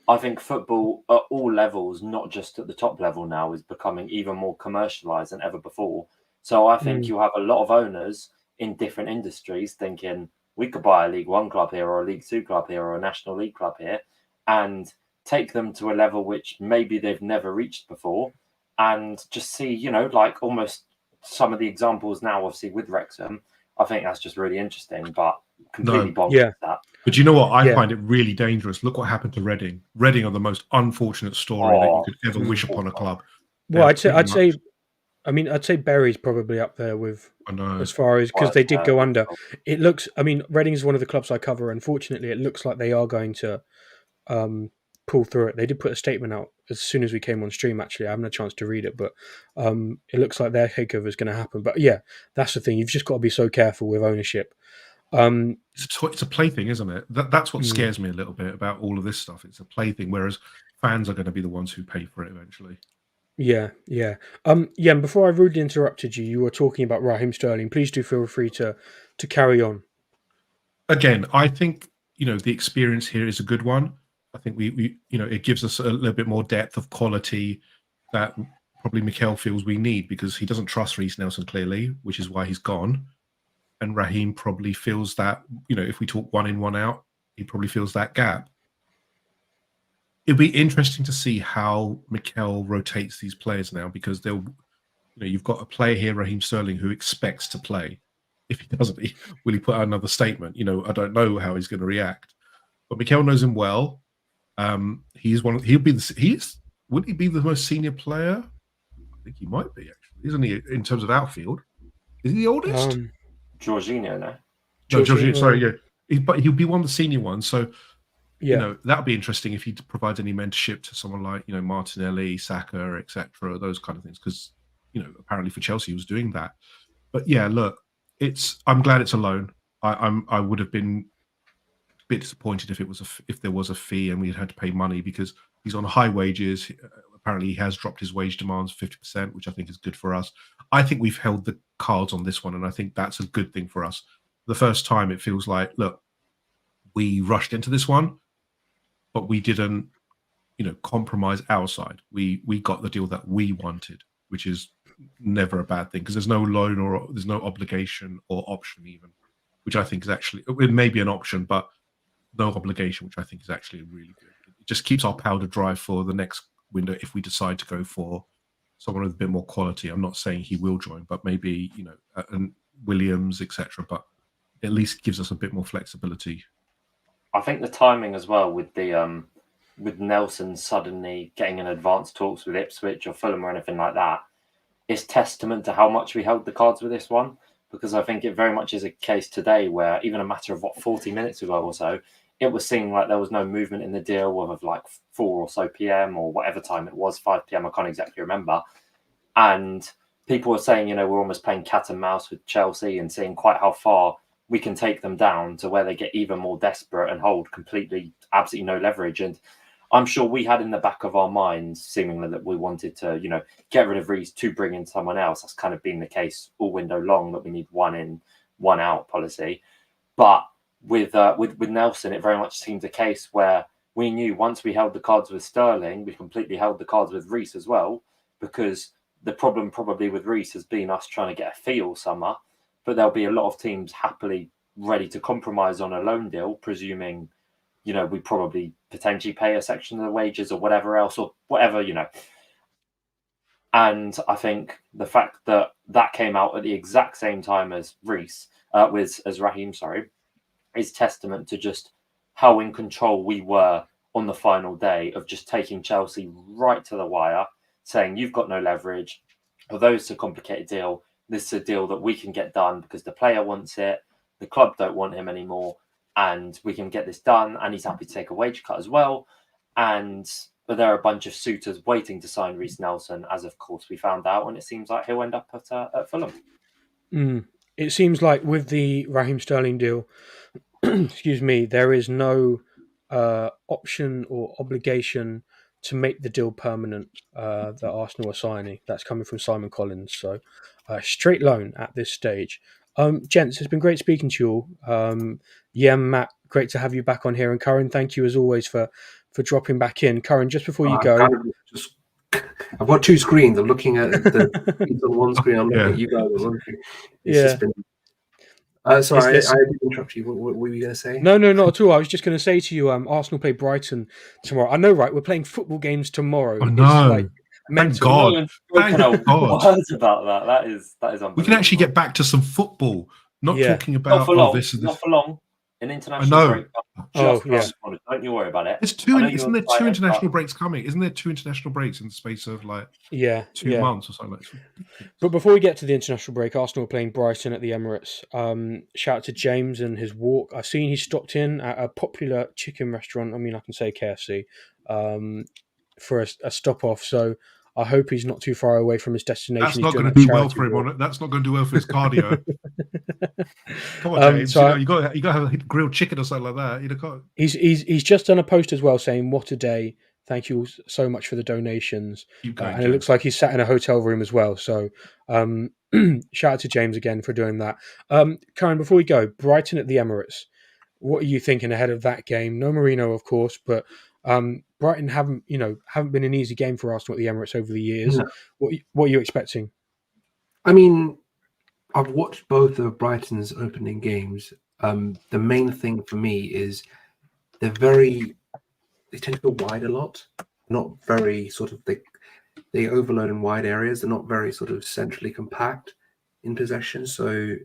I think football at all levels, not just at the top level now, is becoming even more commercialized than ever before. So I think you have a lot of owners in different industries thinking we could buy a League One club here or a League Two club here or a National League club here and take them to a level which maybe they've never reached before and just see, almost some of the examples now, obviously, with Wrexham. I think that's just really interesting, but completely bonkers that. But you know what? I find it really dangerous. Look what happened to Reading. Reading are the most unfortunate story that you could ever wish upon a club. Well, I'd say I mean, I'd say Bury's probably up there with I know. as far as because they did go under. It looks. I mean, Reading is one of the clubs I cover. Unfortunately, it looks like they are going to pull through it. They did put a statement out as soon as we came on stream. Actually, I haven't had a chance to read it, but it looks like their takeover is going to happen. But yeah, that's the thing. You've just got to be so careful with ownership. It's a plaything, isn't it? That's what scares me a little bit about all of this stuff. It's a plaything, whereas fans are going to be the ones who pay for it eventually. Yeah. And before I rudely interrupted you, you were talking about Raheem Sterling. Please do feel free to carry on. Again, I think the experience here is a good one. I think we it gives us a little bit more depth of quality that probably Mikel feels we need, because he doesn't trust Reece Nelson clearly, which is why he's gone. And Raheem probably feels that, if we talk 1 in, 1 out, he probably feels that gap. It'll be interesting to see how Mikel rotates these players now, because you've got a player here, Raheem Sterling, who expects to play. If he doesn't, will he put out another statement? I don't know how he's going to react. But Mikel knows him well. He's one. Would he be the most senior player? I think he might be, actually, isn't he? In terms of outfield, is he the oldest? Jorginho, no. No, Jorginho. Sorry, yeah. But he'll be one of the senior ones. So, that would be interesting if he provides any mentorship to someone like Martinelli, Saka, etc. Those kind of things, because apparently for Chelsea he was doing that. But yeah, look, I'm glad it's a loan. I would have been a bit disappointed if there was a fee and we had to pay money, because he's on high wages. Apparently he has dropped his wage demands 50%, which I think is good for us. I think we've held the cards on this one, and I think that's a good thing for us. The first time it feels like, look, we rushed into this one, but we didn't compromise our side. We got the deal that we wanted, which is never a bad thing, because there's no loan or there's no obligation or option even, which I think is actually, it may be an option, but no obligation, which I think is actually really good. It just keeps our powder dry for the next window if we decide to go for someone with a bit more quality. I'm not saying he will join, but maybe and Williams, etc. But at least gives us a bit more flexibility. I think the timing as well with the with Nelson suddenly getting in advanced talks with Ipswich or Fulham or anything like that is testament to how much we held the cards with this one, because I think it very much is a case today where even a matter of 40 minutes ago or so, it was seeming like there was no movement in the deal of like 4 or so p.m. or whatever time it was, 5 p.m. I can't exactly remember. And people were saying, we're almost playing cat and mouse with Chelsea and seeing quite how far we can take them down to where they get even more desperate and hold absolutely no leverage. And I'm sure we had in the back of our minds, seemingly, that we wanted to, get rid of Reece to bring in someone else. That's kind of been the case all window long, that we need 1 in, 1 out policy. But with Nelson, it very much seemed a case where we knew once we held the cards with Sterling, we completely held the cards with Reece as well, because the problem probably with Reece has been us trying to get a fee all summer, but there'll be a lot of teams happily ready to compromise on a loan deal, presuming, we probably potentially pay a section of the wages or whatever else, or whatever, And I think the fact that came out at the exact same time as Raheem, is testament to just how in control we were on the final day of just taking Chelsea right to the wire, saying you've got no leverage. Although it's a complicated deal, this is a deal that we can get done because the player wants it, the club don't want him anymore, and we can get this done. And he's happy to take a wage cut as well. But there are a bunch of suitors waiting to sign Reece Nelson, as of course we found out, and it seems like he'll end up at Fulham. It seems like with the Raheem Sterling deal, excuse me, there is no option or obligation to make the deal permanent that Arsenal are signing. That's coming from Simon Collins. So straight loan at this stage. Gents, it's been great speaking to you all. Matt, great to have you back on here. And Curran, thank you as always for dropping back in. Curran, just before you go... I've got 2 screens. I'm looking at the on one screen. I'm looking at you guys on one screen. Just been... sorry, I didn't interrupt you. What were you going to say? No, not at all. I was just going to say to you, Arsenal play Brighton tomorrow. I know, right? We're playing football games tomorrow. I know. It's Thank God. Thank God. Words about that. That is unbelievable. We can actually get back to some football. Not talking about not for long. This. Not for long. an international break. Oh, yeah. Don't you worry about it. Isn't there two international breaks coming? Isn't there 2 international breaks in the space of like 2 months or something? It's ridiculous. But before we get to the international break, Arsenal are playing Brighton at the Emirates. Shout out to James and his walk. I've seen he stopped in at a popular chicken restaurant. I mean, I can say KFC for a stop off. So I hope he's not too far away from his destination. That's not going to do well for him on it. That's not going to do well for his cardio. Come on, James. You got to have a grilled chicken or something like that. He's just done a post as well saying, "What a day! Thank you so much for the donations." And it looks like he's sat in a hotel room as well. So shout out to James again for doing that. Karen, before we go, Brighton at the Emirates. What are you thinking ahead of that game? No Merino, of course, but Brighton haven't been an easy game for Arsenal at the Emirates over the years. No. What are you expecting? I mean, I've watched both of Brighton's opening games. The main thing for me is they tend to go wide a lot, not very sort of they overload in wide areas. They're not very sort of centrally compact in possession. So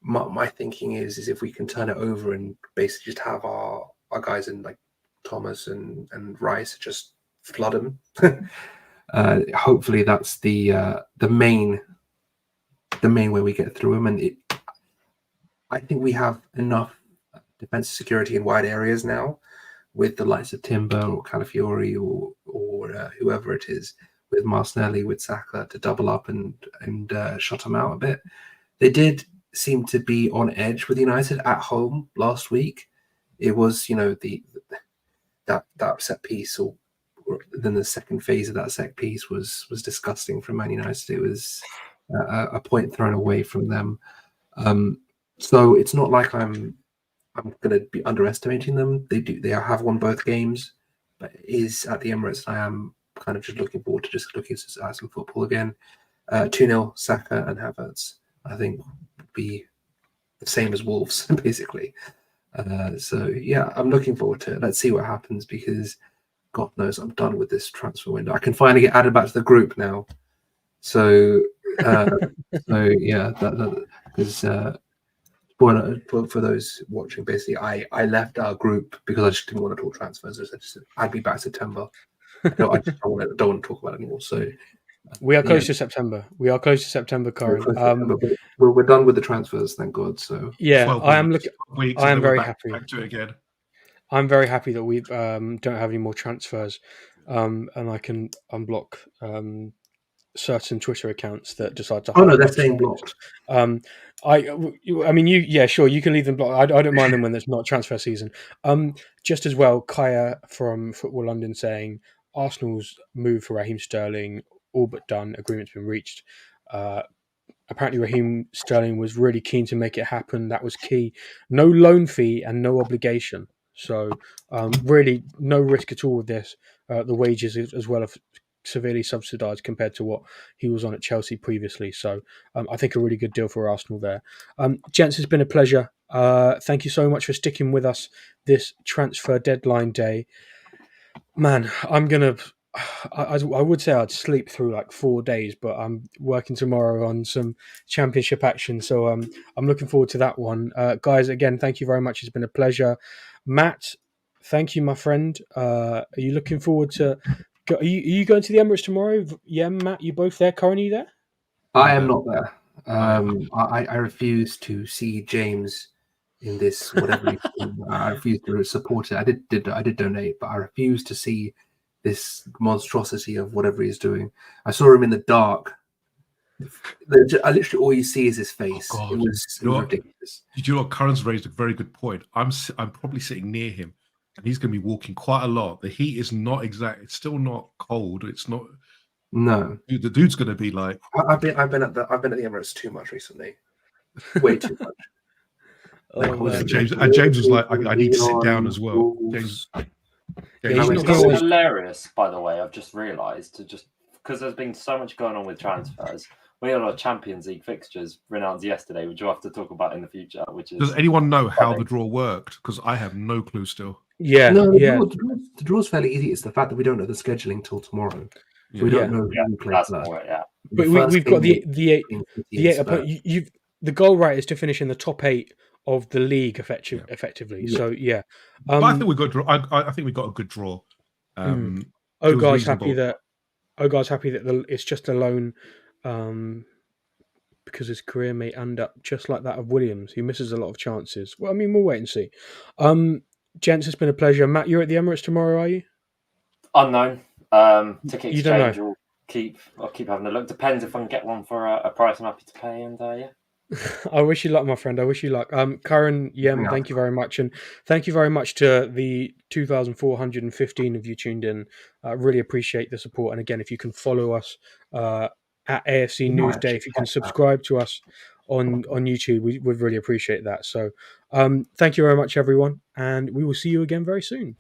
my thinking is if we can turn it over and basically just have our guys in like Thomas and Rice just flood them. Hopefully that's the main way we get through them. And I think we have enough defensive security in wide areas now, with the likes of Timber or Calafiori or whoever it is, with Martinelli, with Saka, to double up and shut them out a bit. They did seem to be on edge with United at home last week. It was, that set piece, or then the second phase of that set piece was disgusting from Man United. It was a point thrown away from them. So it's not like I'm going to be underestimating them. They have won both games, but it is at the Emirates. I am kind of just looking forward to just looking at some football again. 2-0 Saka and Havertz, I think, would be the same as Wolves, basically. So yeah, I'm looking forward to it. Let's see what happens, because God knows I'm done with this transfer window. I can finally get added back to the group now. So yeah, because for those watching, basically, I left our group because I just didn't want to talk transfers. I just said, I'd be back September. I just don't want to talk about it anymore. So we are close to September. We are close to September, Karen. We're done with the transfers, thank God. So yeah, I am very happy. Back to it again. I'm very happy that we don't have any more transfers, and I can unblock certain Twitter accounts that decide to. Oh no, they're staying blocked. I mean, you can leave them blocked. I don't mind them when there's not transfer season. Just as well, Kaya from Football London saying Arsenal's move for Raheem Sterling all but done. Agreement's been reached. Apparently, Raheem Sterling was really keen to make it happen. That was key. No loan fee and no obligation. So really no risk at all with this. The wages as well are severely subsidised compared to what he was on at Chelsea previously. So I think a really good deal for Arsenal there. Gents, it's been a pleasure. Thank you so much for sticking with us this transfer deadline day. Man, I would say I'd sleep through like 4 days, but I'm working tomorrow on some championship action. So I'm looking forward to that one. Guys, again, thank you very much. It's been a pleasure. Matt, thank you, my friend. Are you looking forward to... Are you going to the Emirates tomorrow? Yeah, Matt, you both there? Karen, are you there? I am not there. I refuse to see James in this, whatever. I refuse to support it. I did donate, but I refuse to see this monstrosity of whatever he's doing. I saw him in the dark. I literally, all you see is his face. Oh, it was ridiculous. Did you know what? Karen's raised a very good point. I'm probably sitting near him, and he's going to be walking quite a lot. The heat is not exact. It's still not cold. It's not. No, the dude's going to be like. I've been at the Emirates too much recently. Way too much. James was like, I need to sit down as well. James. It's hilarious, by the way. I've just realised, because there's been so much going on with transfers. We had our Champions League fixtures announced yesterday, which we'll have to talk about in the future. Does anyone know how the draw worked? Because I have no clue still. Yeah, the draw's fairly easy. It's the fact that we don't know the scheduling till tomorrow. So we don't know who plays first. But we've got the 8 opponents. The goal, right, is to finish in the top 8 of the league effectively. Yeah. So yeah, but I think we got. I think we got a good draw. Ogar's happy that it's just a loan, because his career may end up just like that of Williams. He misses a lot of chances. Well, I mean, we'll wait and see. Gents, it's been a pleasure. Matt, you're at the Emirates tomorrow, are you? Unknown. Ticket You don't exchange. know. I'll keep having a look. Depends if I can get one for a price I'm happy to pay. And yeah. I wish you luck, my friend. I wish you luck. Karen, thank you very much. And thank you very much to the 2,415 of you tuned in. I really appreciate the support. And again, if you can follow us at AFC Newsday, if you can subscribe to us on YouTube, we would really appreciate that. So thank you very much, everyone. And we will see you again very soon.